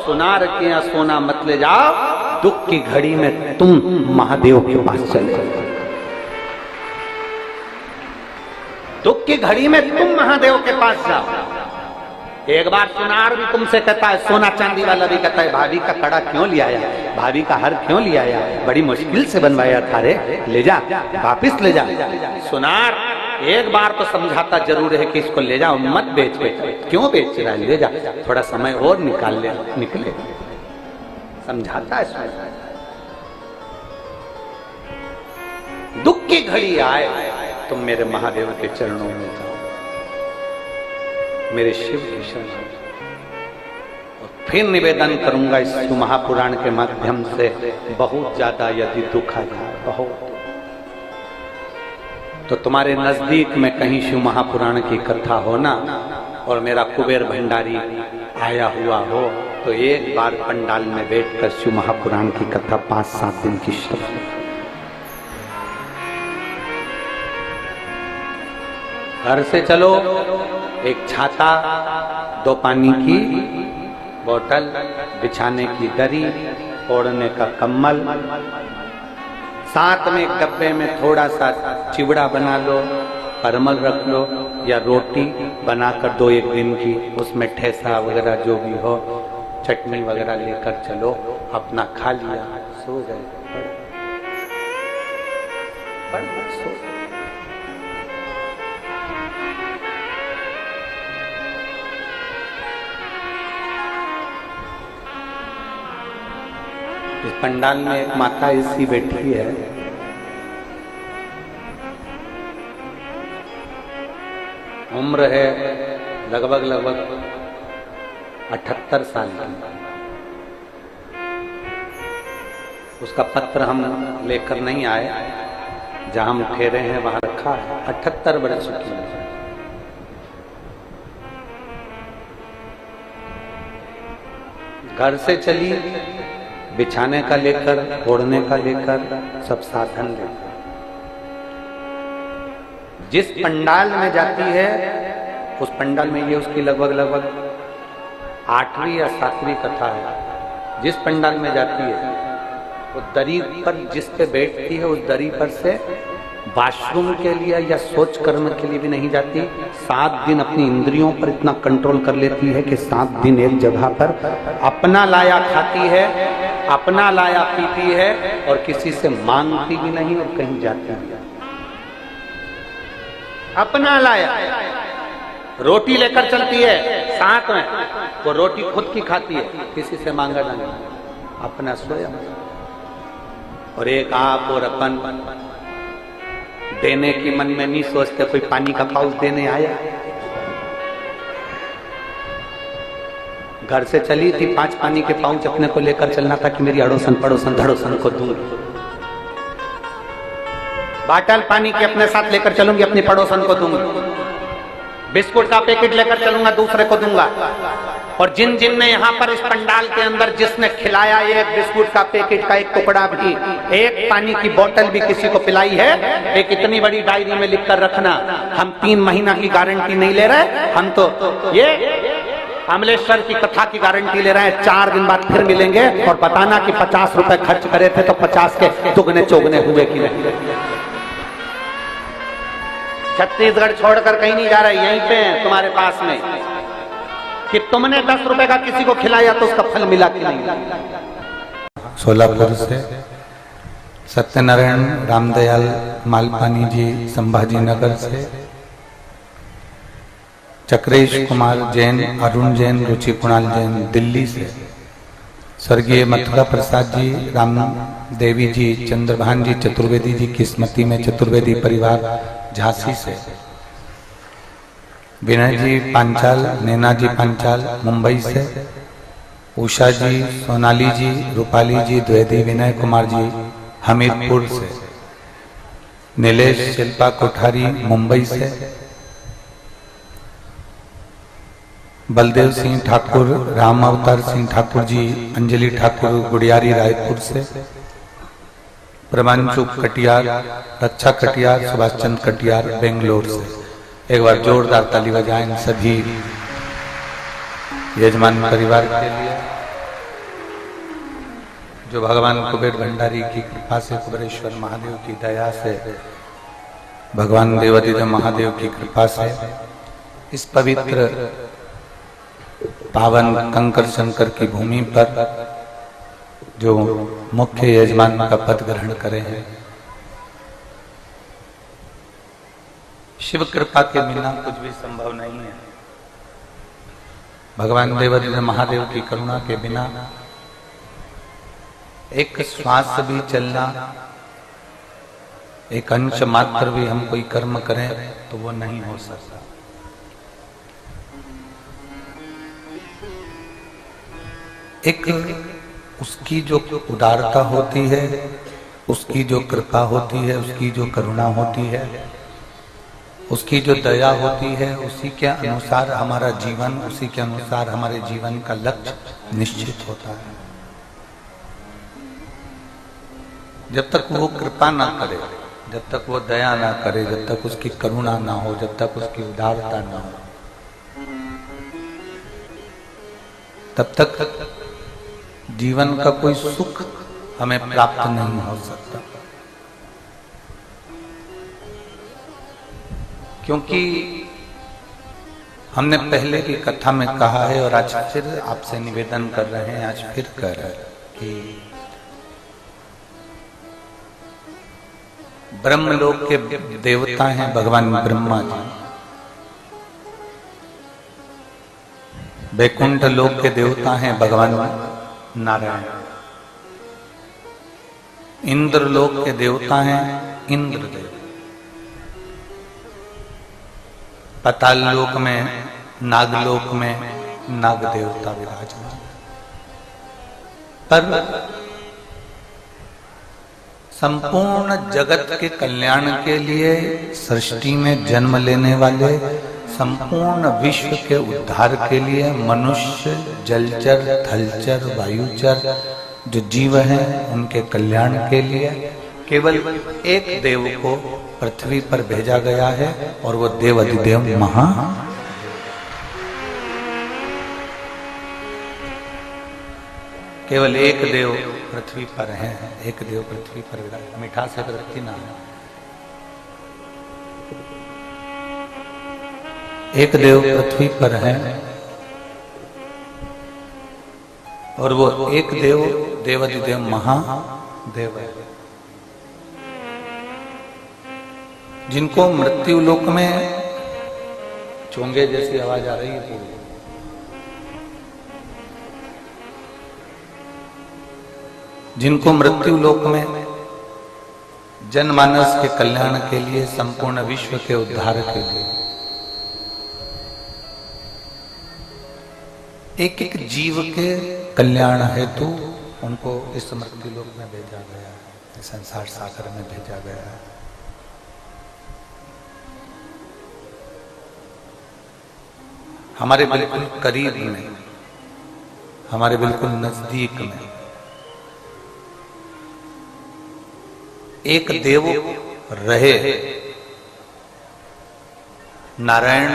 सुनार के यहाँ सोना मत ले जाओ, दुख की घड़ी में तुम महादेव के पास चले जाओ। दुख की घड़ी में तुम महादेव के पास जाओ। एक बार सुनार भी तुमसे कहता है, सोना चांदी वाला भी कहता है भाभी का कड़ा क्यों ले आया, भाभी का हार क्यों ले आया, बड़ी मुश्किल से बनवाया था रे, ले जा वापिस ले जा। सुनार एक बार तो समझाता जरूर है कि इसको ले जाओ, मत बेच, क्यों बेच रहा है, ले जा, थोड़ा समय और निकले, समझाता है। दुख की घड़ी आए तुम मेरे महादेव के चरणों में जाओ, मेरे शिव की शरण। और फिर निवेदन करूंगा इस महापुराण के माध्यम से, बहुत ज्यादा यदि दुख आ जाए, बहुत, तो तुम्हारे नजदीक में कहीं शिव महापुराण की कथा हो ना, और मेरा कुबेर भंडारी आया हुआ हो, तो एक बार पंडाल में बैठकर शिव महापुराण की कथा 5-7 दिन की श्रवण। घर से चलो, एक छाता, 2 पानी की बोतल, बिछाने की दरी, ओढ़ने का कम्बल, साथ में एक डब्बे में थोड़ा सा चिवड़ा बना लो, परमल रख लो, या रोटी बनाकर 2-1 दिन की, उसमें ठेसा वगैरह जो भी हो, चटनी वगैरह लेकर चलो, अपना खा लिया, सो गए, सो। इस पंडाल में एक माता ऐसी बैठी है, उम्र है लगभग 78 साल की। उसका पत्र हम लेकर नहीं आए, जहां हम ठहरे हैं वहां रखा है। 78 वर्ष की है। घर से चली, बिछाने का लेकर, ओढ़ने का लेकर, सब साधन लेकर जिस पंडाल में जाती है, उस पंडाल में ये उसकी लगभग 8वीं या 7वीं कथा है। जिस पंडाल में जाती है, वो दरी पर जिस पे बैठती है, उस दरी पर से वॉशरूम के लिए या सोच कर्म के लिए भी नहीं जाती। 7 दिन अपनी इंद्रियों पर इतना कंट्रोल कर लेती है कि 7 दिन एक जगह पर अपना लाया खाती है, अपना लाया पीती है, और किसी से मांगती भी नहीं और कहीं जाती नहीं। अपना लाया। रोटी लेकर चलती है साथ में, वो रोटी खुद की खाती है, किसी से मांगा नहीं, अपना स्वयं। और एक आप और अपन देने की मन में नहीं सोचते, कोई पानी का पाउच देने आया। घर से चली थी, 5 पानी के पाउच अपने को लेकर चलना था कि मेरी अड़ोसन पड़ोसन धड़ोसन को दूर। बाटल पानी के अपने साथ लेकर चलूंगी, अपनी पड़ोसन को दूंगी। बिस्कुट का पैकेट लेकर चलूंगा, दूसरे को दूंगा। और जिन जिन ने यहाँ पर इस पंडाल के अंदर जिसने खिलाया एक बिस्कुट का पैकेट का एक टुकड़ा भी, एक पानी की बोतल भी किसी को पिलाई है, एक इतनी बड़ी डायरी में लिखकर रखना। हम 3 महीना की गारंटी नहीं ले रहे, हम तो ये अमलेश्वर की कथा की गारंटी ले रहे हैं। 4 दिन बाद फिर मिलेंगे और बताना कि 50 रुपए खर्च करे थे तो 50 के दुगने चौगने हुए कि नहीं। छत्तीसगढ़ छोड़कर कहीं नहीं जा रहा, यहीं पे है तुम्हारे पास में, कि तुमने 10 रुपए का किसी को खिलाया तो उसका फल मिला कि नहीं। सोलापुर से सत्यनारायण रामदयाल मालपानी जी संभाजी नगर से, चक्रेश कुमार जैन, अरुण जैन, रुचि कुणाल जैन दिल्ली से, स्वर्गीय मथुरा प्रसाद जी, राम देवी जी, चंद्रभान जी चतुर्वेदी जी किस्मती में चतुर्वेदी परिवार झांसी से, विनय जी पांचाल, नैना जी पांचाल मुंबई से, उषा जी, सोनाली जी, रूपाली जी द्विवेदी, विनय कुमार जी हमीरपुर से, नीलेश शिल्पा कोठारी मुंबई से, बलदेव सिंह ठाकुर, राम अवतार सिंह ठाकुर जी, अंजलि ठाकुर गुड़ियारी रायपुर से, प्रमांशु कटियार, रक्षा कटियार, सुभाष चंद्र कटियार बेंगलोर से। एक बार जोरदार ताली बजाएं सभी यजमान परिवार के लिए, जो भगवान कुबेर भंडारी की कृपा से, कुबेरेश्वर महादेव की दया से, भगवान देवादिदेव महादेव की कृपा से इस पवित्र पावन कंकर शंकर की भूमि पर जो मुख्य यजमान का पद ग्रहण करे हैं। शिव कृपा के बिना कुछ भी संभव नहीं है। भगवान देवादिदेव महादेव की करुणा के बिना एक श्वास भी चलना, एक अंश मात्र भी हम कोई कर्म करें तो वो नहीं हो सकता। एक उसकी जो उदारता होती है, उसकी जो कृपा होती है, उसकी जो करुणा होती है, उसकी जो दया होती है, उसी के अनुसार हमारा जीवन, उसी के अनुसार हमारे जीवन का लक्ष्य निश्चित होता है। जब तक वो कृपा ना करे, जब तक वो दया ना करे, जब तक उसकी करुणा ना हो, जब तक उसकी उदारता ना हो, तब तक जीवन का कोई सुख हमें प्राप्त नहीं हो सकता। क्योंकि हमने पहले की कथा में कहा है और आज फिर आपसे निवेदन कर रहे हैं, आज फिर कह रहे हैं कि ब्रह्मलोक के देवता हैं भगवान ब्रह्मा जी, वैकुंठ लोक के देवता हैं भगवान नारायण, इंद्र लोक के देवता हैं इंद्रदेव, पाताल लोक में, नागलोक में नाग देवता विराजमान। पर संपूर्ण जगत के कल्याण के लिए सृष्टि में जन्म लेने वाले, संपूर्ण विश्व के उद्धार के लिए मनुष्य, जलचर, थलचर, वायुचर जो जीव हैं उनके कल्याण के लिए केवल एक देव को पृथ्वी पर भेजा गया है और वो देवादिदेव महा। केवल एक देव पृथ्वी पर है, एक देव पृथ्वी पर विराज। मीठा से वृत्ति ना है, एक देव पृथ्वी पर है और वो एक देव देवादिदेव महादेव है। जिनको मृत्यु लोक में चोंगे जैसी आवाज आ रही है पूरी, जिनको मृत्यु लोक में जनमानस के कल्याण के लिए, संपूर्ण विश्व के उद्धार के लिए एक एक जीव के कल्याण हेतु उनको इस मृत्यु लोक में भेजा गया है, संसार सागर में भेजा गया है। हमारे बिल्कुल करीब में, हमारे बिल्कुल नजदीक में एक देव रहे। नारायण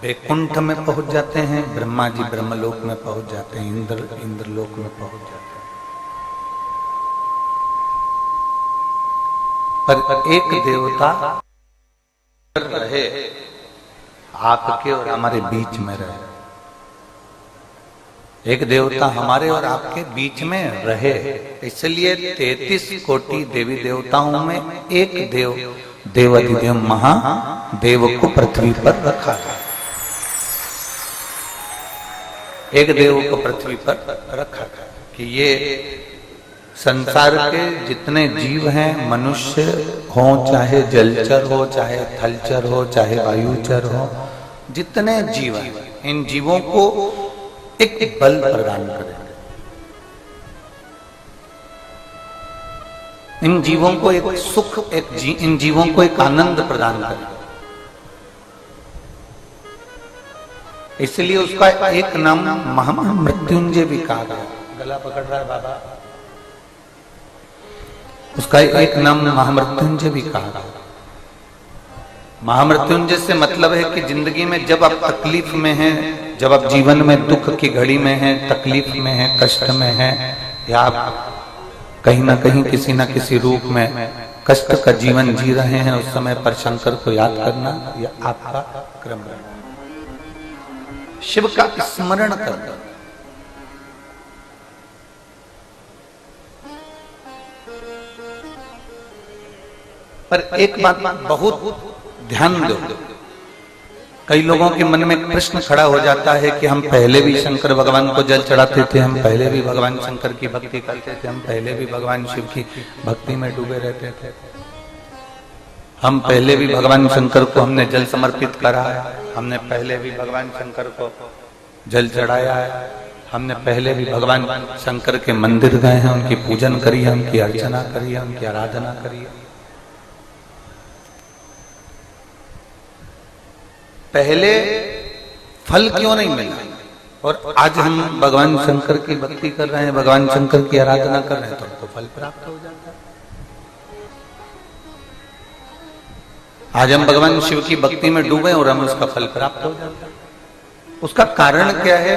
वैकुंठ में पहुंच जाते हैं, ब्रह्मा जी ब्रह्मलोक में पहुंच जाते हैं, इंद्रलोक में पहुंच जाते हैं। पर एक देवता रहे, आपके और हमारे बीच में रहे। एक देवता हमारे और आपके बीच में रहे, इसलिए 33 कोटि देवी देवताओं में एक देव, देवाधिदेव महादेव को पृथ्वी पर रखा है। एक देव को पृथ्वी पर रखा है कि ये संसार के जितने जीव हैं, मनुष्य हो चाहे जलचर हो, चाहे थलचर हो, चाहे वायुचर हो, जितने जीव हैं, इन जीवों को एक बल प्रदान करेंगे। इन जीवों को एक सुख, इन जीवों को एक आनंद प्रदान करेंगे। इसलिए उसका एक नाम महामृत्युंजय भी कहा गया। गला पकड़ रहा है बाबा। उसका एक नाम महामृत्युंजय भी कहा गया। महामृत्युंजय से मतलब है कि जिंदगी में जब आप तकलीफ में हैं, जब आप जीवन में दुख की घड़ी में हैं, तकलीफ में हैं, कष्ट में हैं, या आप कहीं ना कहीं किसी ना किसी रूप में कष्ट का जीवन जी रहे हैं, उस समय पर शंकर को याद करना यह आपका क्रम है। शिव का स्मरण करना। पर एक बात बहुत ध्यान दो, कई लोगों के मन में प्रश्न खड़ा हो जाता है कि हम पहले भी शंकर भगवान को जल चढ़ाते थे, हम पहले भी भगवान शंकर की भक्ति करते थे, हम पहले भी भगवान शिव की भक्ति में डूबे रहते थे, हम पहले भी भगवान शंकर को हमने जल समर्पित करा है, हमने पहले भी भगवान शंकर को जल चढ़ाया है, हमने पहले भी भगवान शंकर के मंदिर गए हैं, उनकी पूजन करी है, उनकी अर्चना करी है, उनकी आराधना करी है। पहले फल क्यों नहीं मिला और आज हम भगवान शंकर की भक्ति कर रहे हैं, भगवान शंकर की आराधना कर रहे हैं, तो हमको फल प्राप्त हो जाता है। आज हम भगवान शिव की भक्ति में डूबे और हमें उसका फल प्राप्त हो जाता है। उसका कारण क्या है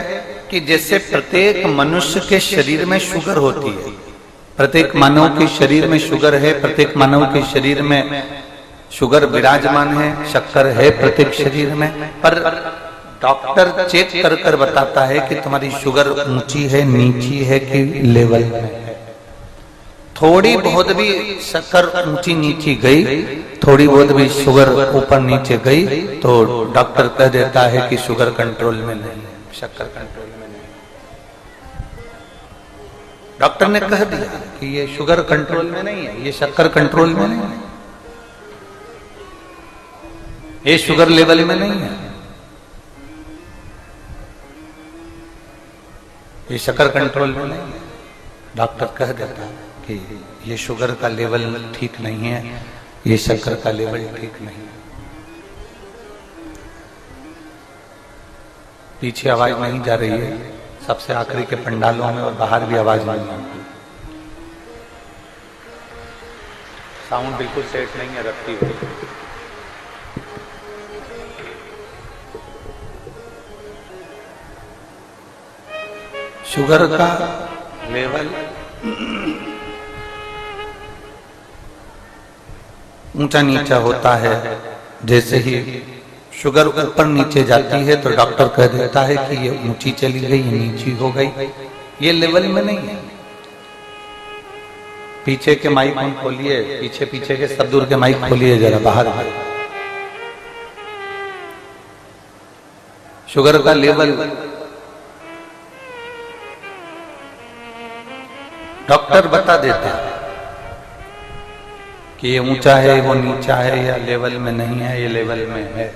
कि जैसे प्रत्येक मनुष्य के शरीर में शुगर होती है, प्रत्येक मानव के शरीर में शुगर है, प्रत्येक मानव के शरीर में शुगर विराजमान है, शक्कर है प्रत्येक शरीर में, पर डॉक्टर चेक कर कर बताता है कि तुम्हारी शुगर ऊंची है, नीची है कि लेवल में है। थोड़ी बहुत भी शक्कर ऊंची नीची गई, थोड़ी बहुत भी शुगर ऊपर नीचे गई, तो डॉक्टर कह देता है कि शुगर कंट्रोल में नहीं है, शक्कर कंट्रोल में नहीं। डॉक्टर ने कह दिया कि ये शुगर कंट्रोल में नहीं है, ये शक्कर कंट्रोल में नहीं है, ये शुगर लेवल में नहीं है, ये शक्कर कंट्रोल में नहीं है। डॉक्टर कह देता है कि ये शुगर का लेवल ठीक नहीं है, ये शक्कर का लेवल ठीक नहीं है। पीछे आवाज नहीं जा रही है, सबसे आखिरी के पंडालों में और बाहर भी आवाज नहीं आती। साउंड बिल्कुल सेट नहीं है, रखती हुई। शुगर का लेवल ऊंचा नीचा होता है। जैसे ही शुगर ऊपर नीचे जाती है तो डॉक्टर कह देता है कि ये ऊंची चली गई, ये नीची हो गई, ये लेवल में नहीं है। पीछे के माइक हम खोलिए, पीछे पीछे के सब दूर के माइक खोलिए जरा बाहर। शुगर का लेवल डॉक्टर बता देते हैं कि ये ऊंचा है, वो नीचा है, या लेवल में नहीं है, ये लेवल में है।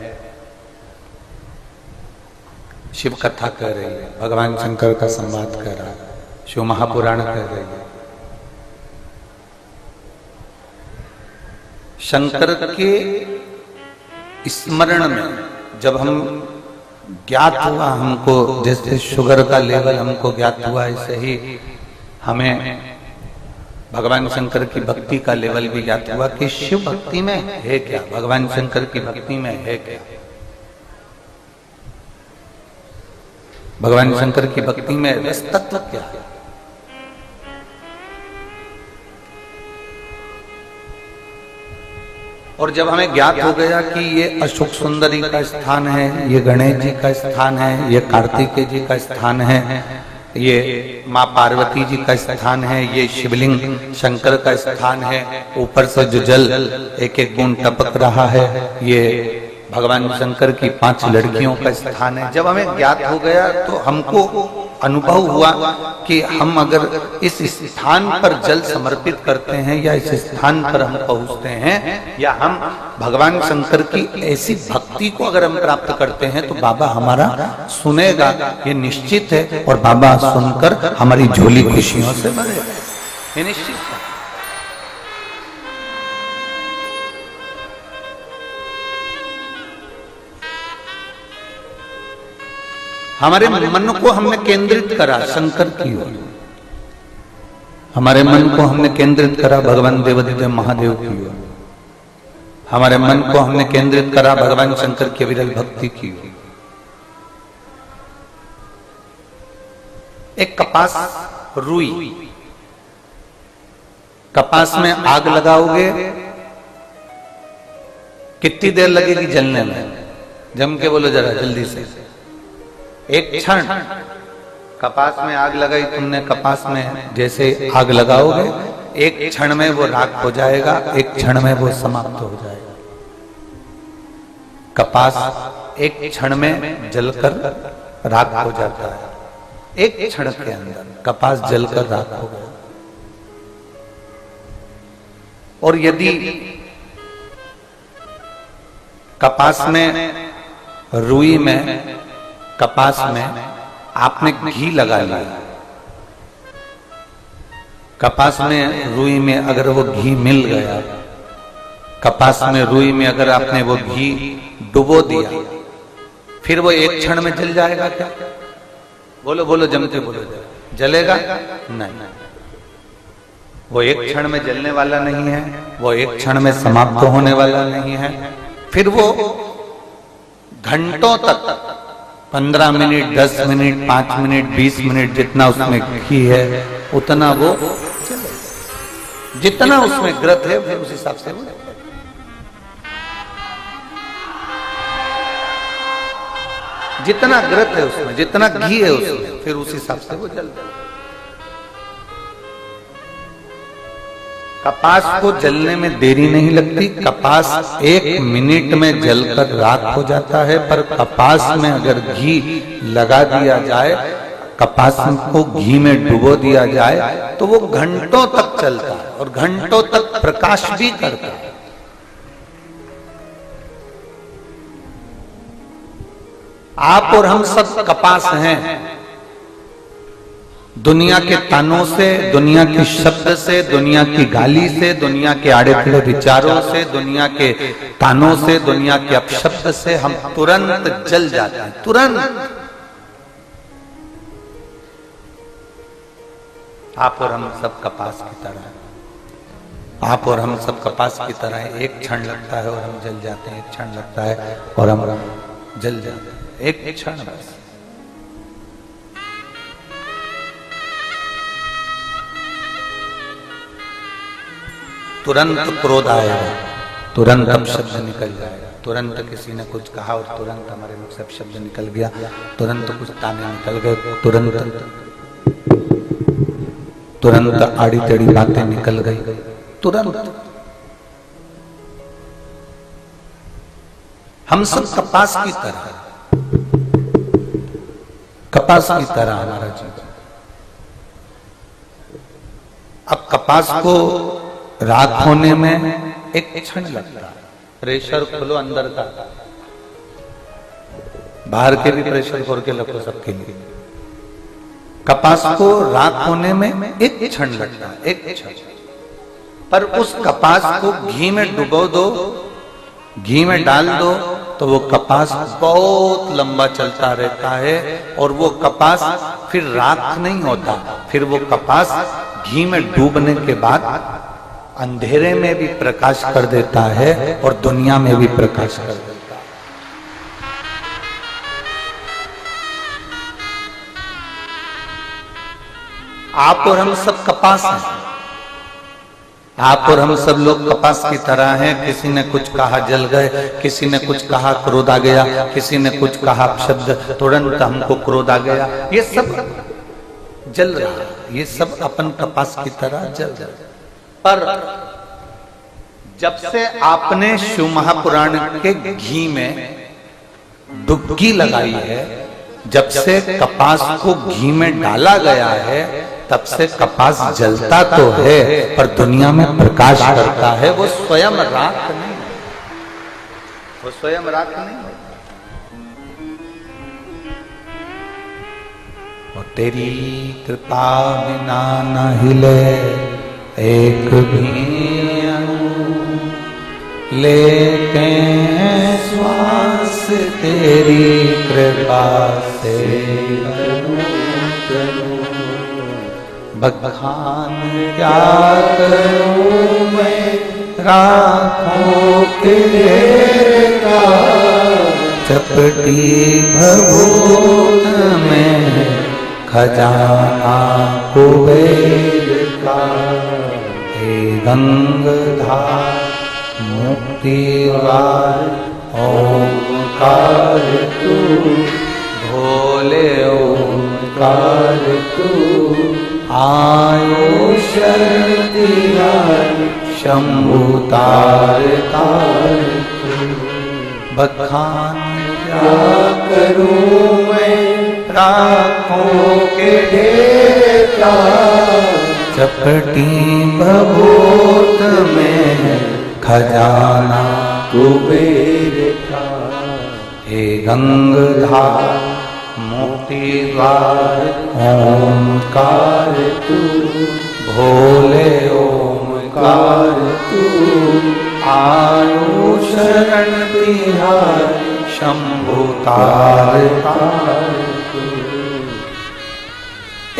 शिव कथा कह रही है, भगवान शंकर का संवाद कर रहा है, शिव महापुराण कह रही है। शंकर के स्मरण में जब हम ज्ञात हुआ, हमको जैसे शुगर का लेवल हमको ज्ञात हुआ, ऐसे ही हमें भगवान शंकर की भक्ति का लेवल भी ज्ञात हुआ कि शिव भक्ति में है क्या, भगवान शंकर की भक्ति में है क्या, भगवान शंकर की भक्ति में रस तत्व क्या है। और जब हमें ज्ञात हो गया कि ये अशोक सुंदरी का स्थान है, ये गणेश जी का स्थान है, ये कार्तिकेय जी का स्थान है, ये माँ पार्वती जी का स्थान है, ये शिवलिंग शंकर का स्थान है, ऊपर से जो जल एक एक बूंद टपक रहा है, ये भगवान शंकर की 5 लड़कियों का स्थान है। जब हमें ज्ञात हो गया तो हमको अनुभव हुआ कि हम अगर इस स्थान पर जल समर्पित करते हैं, या इस स्थान पर हम पहुंचते हैं, या हम भगवान शंकर की ऐसी भक्ति को अगर हम प्राप्त करते हैं, तो बाबा हमारा सुनेगा, ये निश्चित है। और बाबा सुनकर हमारी झोली खुशियों से भरेगा, ये निश्चित है। हमारे मन को हमने केंद्रित करा शंकर की ओर, हमारे मन को हमने केंद्रित करा भगवान देवदेव महादेव की ओर, हमारे मन को हमने केंद्रित करा भगवान शंकर की विरल भक्ति की ओर। एक कपास रुई, कपास में आग लगाओगे कितनी देर लगेगी जलने में? जम के बोलो जरा जल्दी से। एक क्षण कपास में आग लगाई तुमने, कपास में जैसे आग लगाओगे एक क्षण में वो राख हो जाएगा, एक क्षण में वो समाप्त हो जाएगा। कपास एक क्षण में जलकर राख हो जाता है, एक क्षण के अंदर कपास जलकर राख हो गया। और यदि कपास में, रुई में, कपास में आपने घी लगा लिया, कपास में रुई में अगर वो घी मिल गया, कपास में रुई में अगर आपने वो घी डुबो दिया, फिर वो एक क्षण में जल जाएगा क्या? बोलो बोलो जमते बोलो, जलेगा नहीं। वो एक क्षण में जलने वाला नहीं है, वो एक क्षण में समाप्त होने वाला नहीं है। फिर वो घंटों तक 15 मिनट, 10 मिनट, 5 मिनट, 20 मिनट, जितना उसमें घी है उतना वो, जितना उसमें ग्रत है फिर उस हिसाब से वो, जितना ग्रत है उसमें, जितना घी है उसमें, फिर उस हिसाब से वो जल। कपास को जलने में देरी नहीं लगती, कपास 1 मिनट में जलकर राख हो जाता है। पर कपास में अगर घी लगा दिया जाए, कपास को घी में डुबो दिया जाए, तो वो घंटों तक चलता है और घंटों तक प्रकाश भी करता है। आप और हम सब कपास हैं, दुनिया के तानों से, दुनिया के शब्द से, दुनिया की गाली से, दुनिया के आड़े टेढ़े विचारों से, दुनिया के तानों से, दुनिया के अपशब्द से हम तुरंत जल जाते हैं, तुरंत। आप और हम सब कपास की तरह, आप और हम सब कपास की तरह, एक क्षण लगता है और हम जल जाते हैं, एक क्षण लगता है और हम जल जाते हैं, एक क्षण बस। तुरंत क्रोध आएगा, तुरंत अपशब्द निकल जाएगा, तुरंत किसी ने कुछ कहा और तुरंत हमारे मुख से अपशब्द निकल गया, तुरंत कुछ ताने निकल गए, तुरंत तुरंत आड़ी टेढ़ी बातें निकल गई, तुरंत। हम सब कपास की तरह, कपास की तरह हमारा जीवन। अब कपास को राख होने में एक क्षण लगता है। प्रेशर खोलो अंदर का, बाहर के भी प्रेशर खोल के रखो सबके लिए। कपास को राख होने में एक क्षण लगता है, एक क्षण। पर उस कपास को घी में डुबो दो, घी में डाल दो, तो वो कपास बहुत लंबा चलता रहता है। और वो कपास फिर राख नहीं होता, फिर वो कपास घी में डूबने के बाद अंधेरे में भी प्रकाश कर देता है और दुनिया में भी प्रकाश कर देता है। आप और हम सब कपास हैं। आप और हम सब लोग कपास की तरह हैं। किसी ने कुछ कहा जल गए, किसी ने कुछ कहा क्रोध आ गया, किसी ने कुछ कहा शब्द तुरंत हमको क्रोध आ गया। ये सब जल रहा है, ये सब अपन कपास की तरह जल रहा है। पर जब से आपने शिव महापुराण के घी में डुबकी लगाई है, जब से कपास को घी में डाला गया है, तब से कपास जलता तो है पर दुनिया में प्रकाश करता है। वो स्वयं राख नहीं, वो स्वयं राख नहीं। और तेरी कृपा बिना न हिले एक भी अणु, लेते हैं श्वास तेरी कृपा से। बखान क्या करूं मैं राखों के का, चपटी भभूत में खजाना कुबेर का। हे गंगाधार मुक्तिवार ओंकार तू, भोले ओंकार तू। आयो शरण तिहारी शंभु तार तार तू। बखान क्या करूं मैं राखों के ढेर का, चपटी भभूत में खजाना कुबेर का। हे गंगाधार मुक्तिवार ओंकार तू, भोले ओंकार तू। आयो शरण तिहारी शंभु तार तार तू।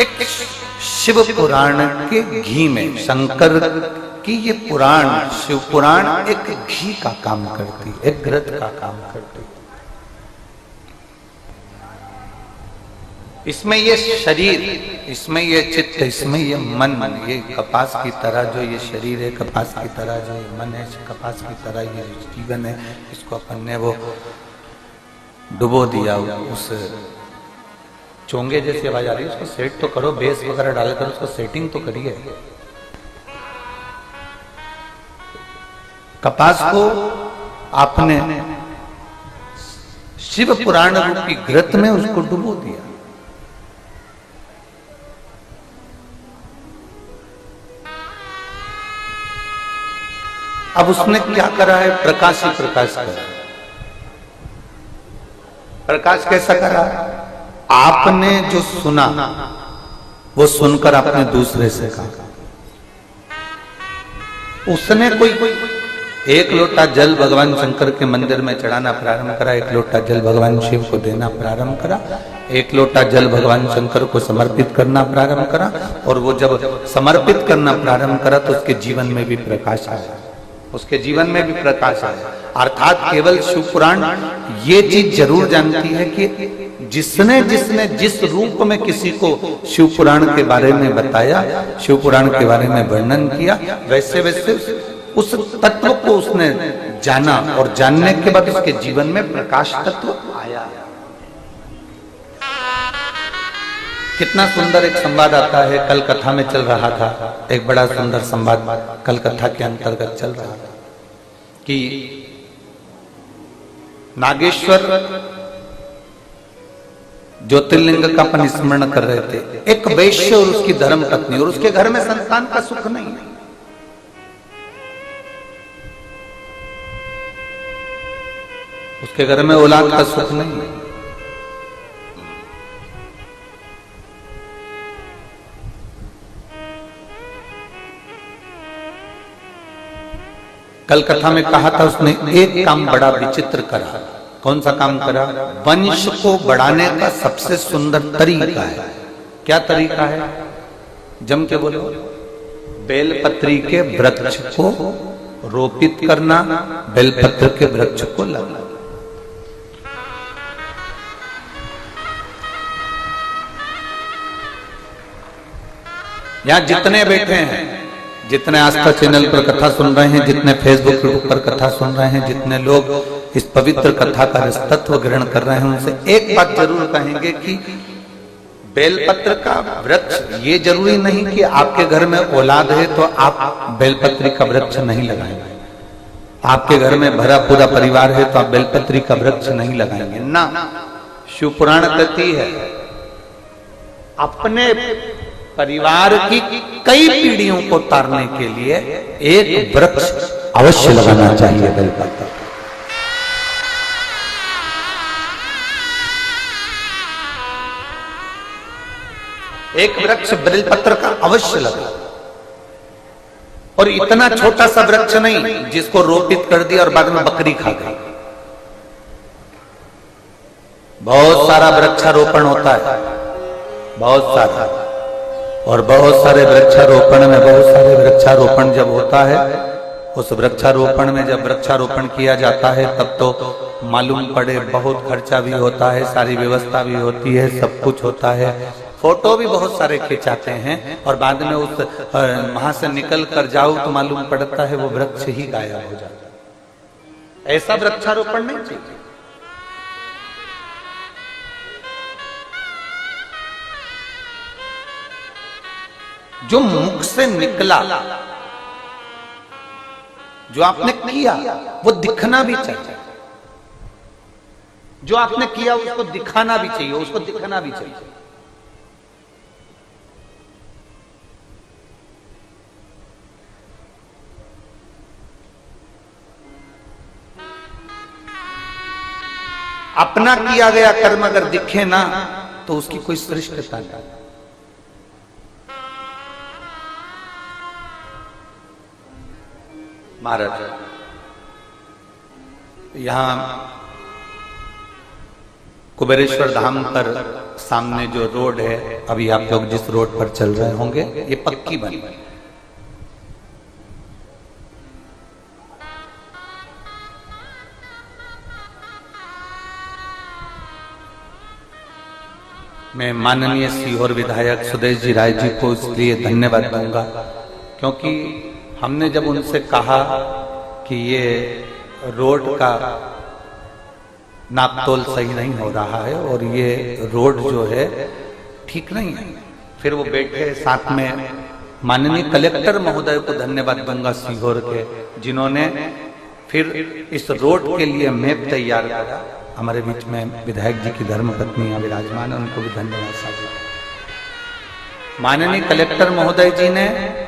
एक शिव पुराण के घी में, शंकर की ये पुराण, शिव पुराण एक घी का काम करती, एक घृत का काम करती। इसमें ये शरीर, इसमें ये चित्त, इसमें ये मन, ये कपास की तरह जो ये शरीर है, कपास की तरह जो ये मन है, कपास की तरह ये जीवन है, इसको अपन ने वो डुबो दिया उस चोंगे जैसी आवाज आ रही है, उसको सेट तो करो, बेस वगैरह डालकर उसको सेटिंग तो करिए। कपास को आपने शिव पुराण रूपी घृत में उसको डुबो दिया। अब उसने क्या करा है? प्रकाश ही प्रकाश करा। प्रकाश कैसा करा? आपने जो सुना वो सुनकर आपने दूसरे से कहा। उसने कोई एक लोटा जल भगवान शंकर के मंदिर में चढ़ाना प्रारंभ करा, एक लोटा जल भगवान शिव को देना प्रारंभ करा, एक लोटा जल भगवान शंकर को समर्पित करना प्रारंभ करा। और वो जब समर्पित करना प्रारंभ करा तो उसके जीवन में भी प्रकाश आया, उसके जीवन में भी प्रकाश आया। अर्थात केवल शिव पुराण ये चीज जरूर जानती है कि जिसने जिसने जिस रूप में किसी को शिव पुराण के बारे में बताया, शिव पुराण के बारे में वर्णन किया, वैसे वैसे उस तत्व को उसने जाना और जानने के बाद उसके जीवन में प्रकाश तत्व आया। कितना सुंदर एक संवाद आता है, कल कथा में चल रहा था, एक बड़ा सुंदर संवाद कल कथा के अंतर्गत चल रहा था कि नागेश्वर ज्योतिर्लिंग का अपन स्मरण कर रहे थे। एक वैश्य और उसकी धर्म पत्नी, और उसके घर में संतान का सुख नहीं है। उसके घर में औलाद का सुख नहीं है। कल कथा में कहा था उसने एक काम बड़ा विचित्र करा। कौन सा काम करा? वंश को बढ़ाने का सबसे सुंदर तरीका है। क्या तरीका है? जम के बोलो। बेलपत्री के वृक्ष को रोपित करना, बेलपत्र के वृक्ष को लगाना। यहां जितने बैठे हैं, जितने आस्था चैनल पर कथा सुन रहे हैं, जितने फेसबुक पर कथा सुन रहे हैं, जितने लोग इस पवित्र कथा का तत्व ग्रहण कर रहे हैं, उनसे एक बात जरूर कहेंगे कि बेलपत्र का वृक्ष, ये जरूरी नहीं कि आपके घर में औलाद है तो आप बेलपत्री का वृक्ष नहीं लगाएंगे। आपके घर में भरा पूरा परिवार है तो आप बेलपत्री का वृक्ष नहीं लगाएंगे ना। शिव पुराण कहती है अपने परिवार की कई पीढ़ियों को तारने के लिए एक वृक्ष अवश्य लगाना चाहिए, बेलपत्र। एक वृक्ष बेलपत्र का अवश्य लगा, और इतना छोटा सा वृक्ष नहीं जिसको रोपित कर दिया और बाद में बकरी खा गई। बहुत सारा वृक्षारोपण होता है, बहुत सारा, और बहुत सारे वृक्षारोपण में, बहुत सारे वृक्षारोपण जब होता है, उस वृक्षारोपण में जब वृक्षारोपण किया जाता है तब तो मालूम पड़े बहुत खर्चा भी होता है, सारी व्यवस्था भी होती है, सब कुछ होता है, फोटो भी बहुत सारे खिंचाते हैं, और बाद में उस वहां से निकल कर जाओ तो मालूम पड़ता है वो वृक्ष ही गायब हो जाता है। ऐसा वृक्षारोपण नहीं चाहिए। जो मुख से निकला, जो आपने किया, वो दिखना भी चाहिए। जो आपने किया उसको दिखाना भी चाहिए, उसको दिखना भी चाहिए। अपना किया गया कर्म अगर दिखे ना तो उसकी कोई श्रेष्ठता नहीं। महाराज यहां कुबेरेश्वर धाम पर सामने जो रोड है, अभी आप लोग जिस रोड पर चल रहे होंगे, ये पक्की बनी। मैं माननीय सीहोर विधायक सुदेश जी राय जी को इसलिए धन्यवाद दूंगा क्योंकि हमने जब उनसे कहा कि ये रोड का नापतोल सही नहीं हो रहा है और ये रोड जो है ठीक नहीं है, फिर वो बैठे साथ में माननीय कलेक्टर महोदय को धन्यवाद दूंगा सीहोर के, जिन्होंने फिर इस रोड के लिए मैप तैयार करा। हमारे बीच में विधायक जी की धर्मपत्नी विराजमान, उनको भी धन्यवाद साझा। माननीय कलेक्टर महोदय जी ने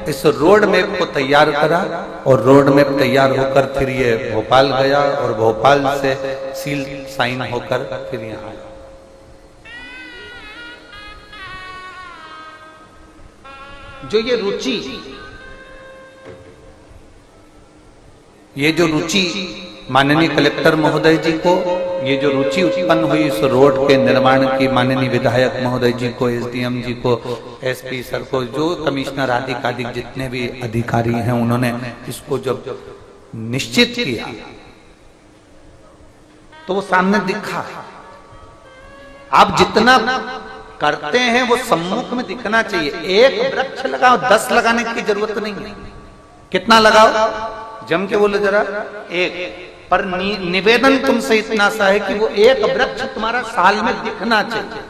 इस रोड मैप को तैयार करा और रोड मैप तैयार होकर फिर ये भोपाल गया और भोपाल से सील साइन होकर फिर यहाँ आया। जो ये रुचि, ये जो रुचि माननीय कलेक्टर महोदय जी को, ये जो रुचि उत्पन्न हुई इस रोड के निर्माण की, माननीय विधायक महोदय जी को, एसडीएम जी को, एसपी सर को, जो कमिश्नर आदि जितने भी अधिकारी हैं, उन्होंने इसको जब निश्चित किया तो वो सामने दिखा। आप जितना करते हैं वो सम्मुख में दिखना चाहिए। एक वृक्ष लगाओ, 10 लगाने की जरूरत नहीं है। कितना लगाओ? जम के बोलो जरा, एक। पर निवेदन तुमसे इतना सा है कि वो एक वृक्ष तुम्हारा साल में दिखना चाहिए।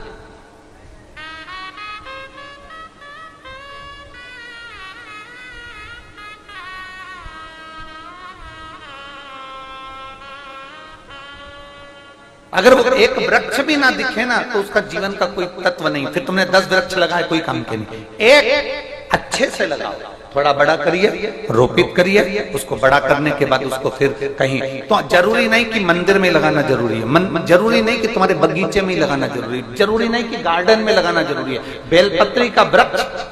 अगर वो एक वृक्ष भी ना दिखे ना तो उसका जीवन का कोई तत्व नहीं। फिर तुमने 10 वृक्ष लगाए, कोई काम के नहीं। एक अच्छे से लगाओ, थोड़ा बड़ा करिए, रोपित करिए, उसको बड़ा करने के बाद उसको फिर कहीं, तो जरूरी नहीं कि मंदिर में लगाना जरूरी है, जरूरी नहीं कि तुम्हारे बगीचे में ही लगाना जरूरी है, जरूरी नहीं कि गार्डन में लगाना जरूरी है। बेलपत्री का वृक्ष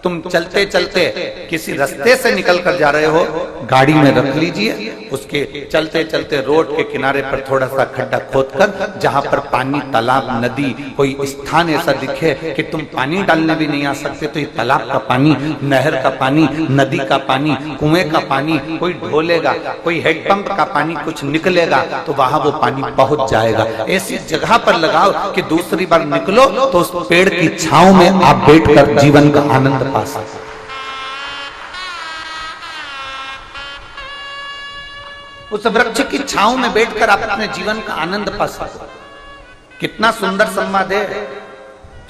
तुम चलते चलते किसी रास्ते से निकल कर जा रहे हो, गाड़ी में रख लीजिए, उसके चलते चलते रोड के किनारे पर थोड़ा सा खड्डा खोदकर, जहां पर पानी, तालाब, नदी, कोई स्थान ऐसा दिखे कि तुम पानी डालने भी नहीं आ सकते, तो ये तालाब का पानी, नहर का पानी, नदी का पानी, कुएं का पानी कोई ढोलेगा, कोई हेडपंप का पानी कुछ निकलेगा, तो वहां वो पानी पहुंच जाएगा। ऐसी जगह पर लगाओ कि दूसरी बार निकलो तो उस पेड़ की छांव में आप बैठकर जीवन का आनंद पा सकते। उस वृक्ष की छांव में बैठकर आप अपने जीवन का आनंद पा सको। कितना सुंदर संवाद है।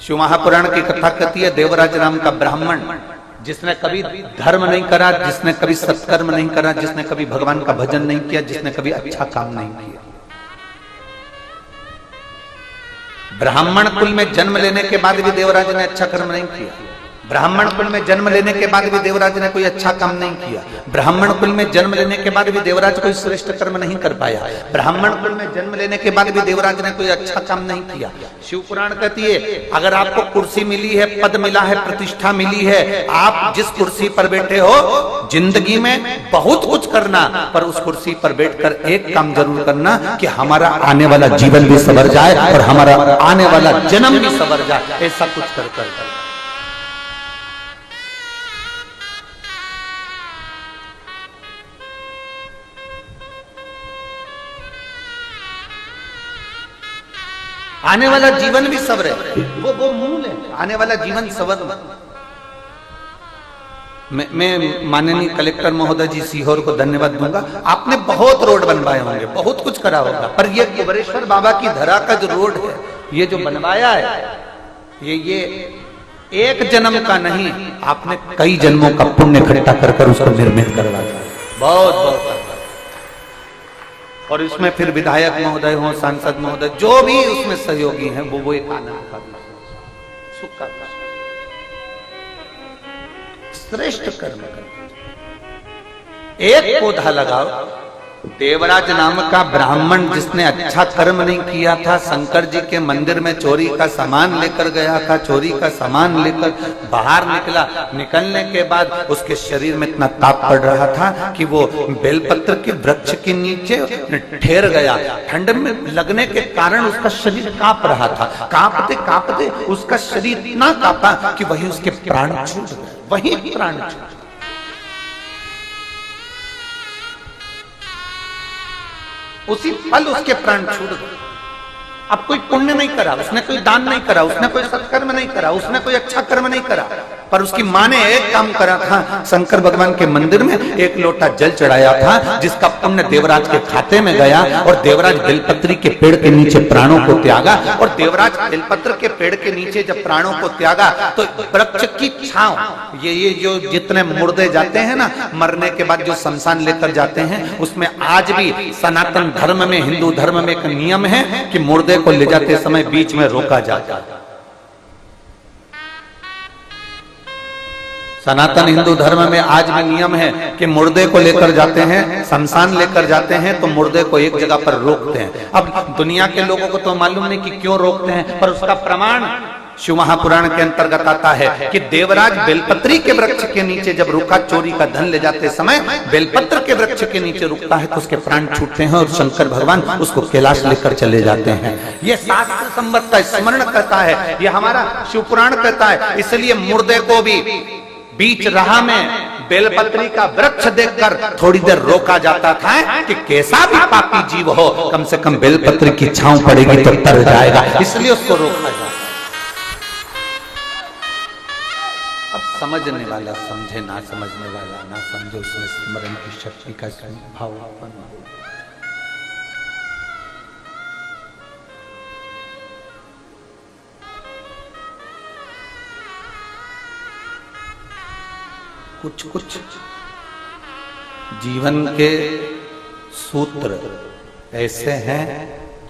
शिव महापुराण की कथा कहती है, देवराज नाम का ब्राह्मण, जिसने कभी धर्म नहीं करा, जिसने कभी सत्कर्म नहीं करा, जिसने कभी भगवान का भजन नहीं किया, जिसने कभी अच्छा काम नहीं किया, ब्राह्मण कुल में जन्म लेने के बाद भी देवराज ने अच्छा कर्म नहीं किया। ब्राह्मण कुल में जन्म लेने के बाद भी देवराज ने कोई अच्छा काम नहीं किया। ब्राह्मण कुल में जन्म लेने के बाद भी देवराज कोई श्रेष्ठ कर्म नहीं कर पाया। ब्राह्मण कुल में जन्म लेने के बाद भी देवराज ने कोई अच्छा काम नहीं किया। शिव पुराण कहती है, अगर आपको कुर्सी मिली है, पद मिला है, प्रतिष्ठा मिली है, आप जिस कुर्सी पर बैठे हो, जिंदगी में बहुत कुछ करना, पर उस कुर्सी पर बैठकर एक काम जरूर करना कि हमारा आने वाला जीवन भी संवर जाए और हमारा आने वाला जन्म भी संवर जाए। ऐसा कुछ कर आने वाला जीवन भी सवरे, वो मूल है। आने वाला जीवन सवर। मैं माननीय कलेक्टर महोदय जी सीहोर को धन्यवाद दूंगा। आपने बहुत रोड बनवाए होंगे, बहुत कुछ करा होगा, पर ये कुबेरेश्वर बाबा की धरा का जो रोड है, ये जो बनवाया है, ये एक जन्म का नहीं, आपने कई जन्मों का पुण्य इकट्ठा कर उसको निर्मित करवाया। बहुत बहुत। और इसमें फिर विधायक महोदय हो, सांसद महोदय, जो भी उसमें सहयोगी हैं, वो एक आनंद का सुख का श्रेष्ठ कर्म कर। एक पौधा लगाओ। देवराज नाम का ब्राह्मण जिसने अच्छा कर्म नहीं किया था, शंकर जी के मंदिर में चोरी का सामान लेकर गया था, चोरी का सामान लेकर बाहर निकला, निकलने के बाद उसके शरीर में इतना ताप पड़ रहा था कि वो बेलपत्र के वृक्ष के नीचे ठहर गया। ठंड में लगने के कारण उसका शरीर कांप रहा था। कांपते कांपते उसका शरीर इतना कांपा कि वही उसके प्राण छूट गए, वही प्राण छूट। उसी पल उसके प्राण छूट गए। अब कोई पुण्य नहीं करा, उसने कोई दान नहीं करा, उसने कोई सत्कर्म नहीं करा, उसने कोई अच्छा कर्म नहीं करा, पर उसकी माँ ने एक काम करा था। शंकर भगवान के मंदिर में एक लोटा जल चढ़ाया था, जिसका पुण्य देवराज के खाते में गया, और देवराज बेलपत्री के पेड़ के नीचे प्राणों को त्यागा। और देवराज बेलपत्र के पेड़ के नीचे जब प्राणों को त्यागा, तो वृक्ष की छांव, ये जो जितने मुर्दे जाते हैं ना, मरने के बाद जो शमशान लेकर जाते हैं, उसमें आज भी सनातन धर्म में, हिंदू धर्म में एक नियम है कि मुर्दे को ले जाते समय बीच में रोका जाता है। सनातन हिंदू धर्म में आज भी नियम है कि मुर्दे को लेकर जाते हैं, शमशान लेकर जाते हैं, तो मुर्दे को एक जगह पर रोकते हैं। अब दुनिया के लोगों को तो मालूम नहीं कि क्यों रोकते हैं, पर उसका प्रमाण शिव महापुराण के अंतर्गत आता है कि देवराज बेलपत्री के वृक्ष के नीचे जब रुका, चोरी का धन ले जाते समय बेलपत्र के वृक्ष के नीचे रुकता है, तो उसके प्राण छूटते हैं और शंकर भगवान उसको कैलाश लेकर चले जाते हैं। ये शास्त्र संबद्ध का स्मरण करता है, ये हमारा शिव पुराण कहता है। इसलिए मुर्दे को भी बीच राह में बेलपत्री का वृक्ष देखकर थोड़ी देर रोका जाता था कि कैसा भी पापी जीव हो, कम से कम बेलपत्री की छांव पड़ेगी तो तर जाएगा, इसलिए उसको रोका जाता। अब समझने वाला समझे, ना समझने वाला ना समझे, उसमें स्मरण की शक्ति का भाव उत्पन्न हो। कुछ कुछ जीवन के सूत्र ऐसे हैं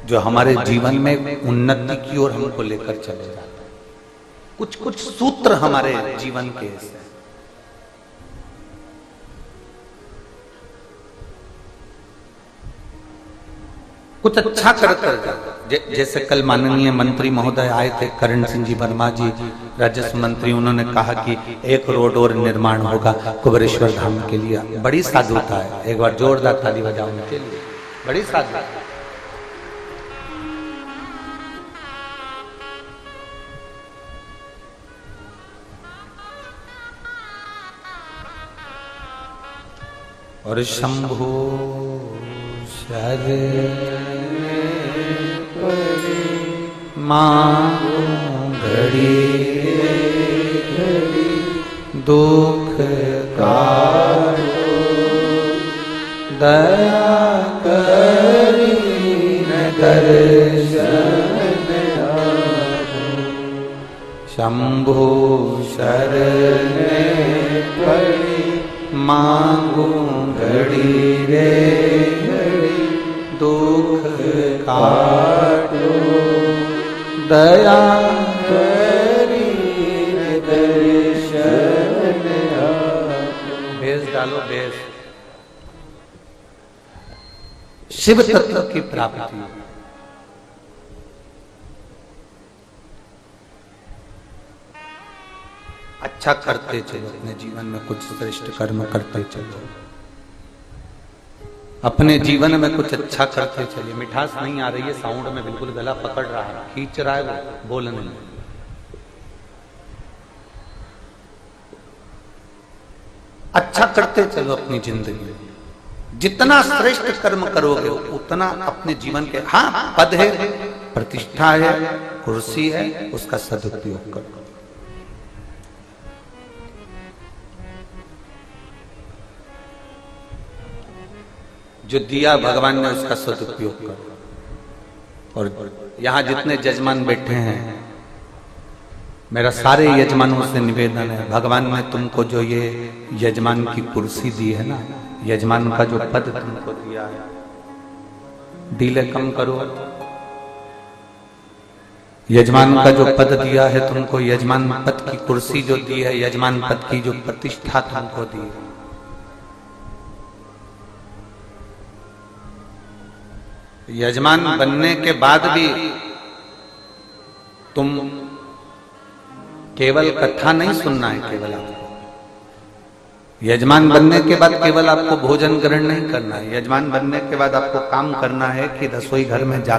जो हमारे जीवन में उन्नति की ओर हमको लेकर चले जाता है। कुछ कुछ सूत्र हमारे जीवन के ऐसे। कुछ अच्छा कर जैसे कल माननीय मंत्री महोदय आए थे करण सिंह जी वर्मा जी, राजस्व मंत्री, उन्होंने कहा कि 1 रोड और निर्माण होगा कुबेरेश्वर धाम के लिए। बड़ी साधुता है, एक बार जोरदार ताली बजाओ उनके लिए, बड़ी साधुता। और शंभो मांगो घड़ी दुख काटो, दया करी दर्शन आपो। शंभो शरणे पड़ी मांगो घड़ी रे घड़ी दुख काटो, दया करी दर्शन आपो। भेष डालो भेष। शिव तत्व की प्राप्ति। अच्छा करते चलो, अपने जीवन में कुछ श्रेष्ठ कर्म करते चलो, अपने जीवन में कुछ अच्छा करते चलिए। मिठास नहीं आ रही है साउंड में, बिल्कुल गला पकड़ रहा है, खींच रहा है वो, बोलने में। अच्छा करते चलो अपनी जिंदगी में। जितना श्रेष्ठ कर्म करोगे उतना अपने जीवन के, हाँ पद है, प्रतिष्ठा है, कुर्सी है, उसका सदुपयोग करो। जो दिया भगवान ने उसका सदुपयोग करो। और यहाँ जितने यजमान बैठे हैं, मेरा सारे यजमानों से निवेदन है, भगवान ने तुमको जो ये यजमान की कुर्सी दी है ना, यजमान का जो पद तुमको दिया है, डीले कम करो। यजमान का जो पद दिया है तुमको, यजमान पद की कुर्सी जो दी है, यजमान पद की जो प्रतिष्ठा तुमको दी है, यजमान बनने के बाद भी तुम केवल कथा नहीं सुनना है, केवल आपको यजमान बनने के बाद केवल आपको भोजन ग्रहण नहीं करना है। यजमान बनने के बाद आपको काम करना है कि रसोई घर में जा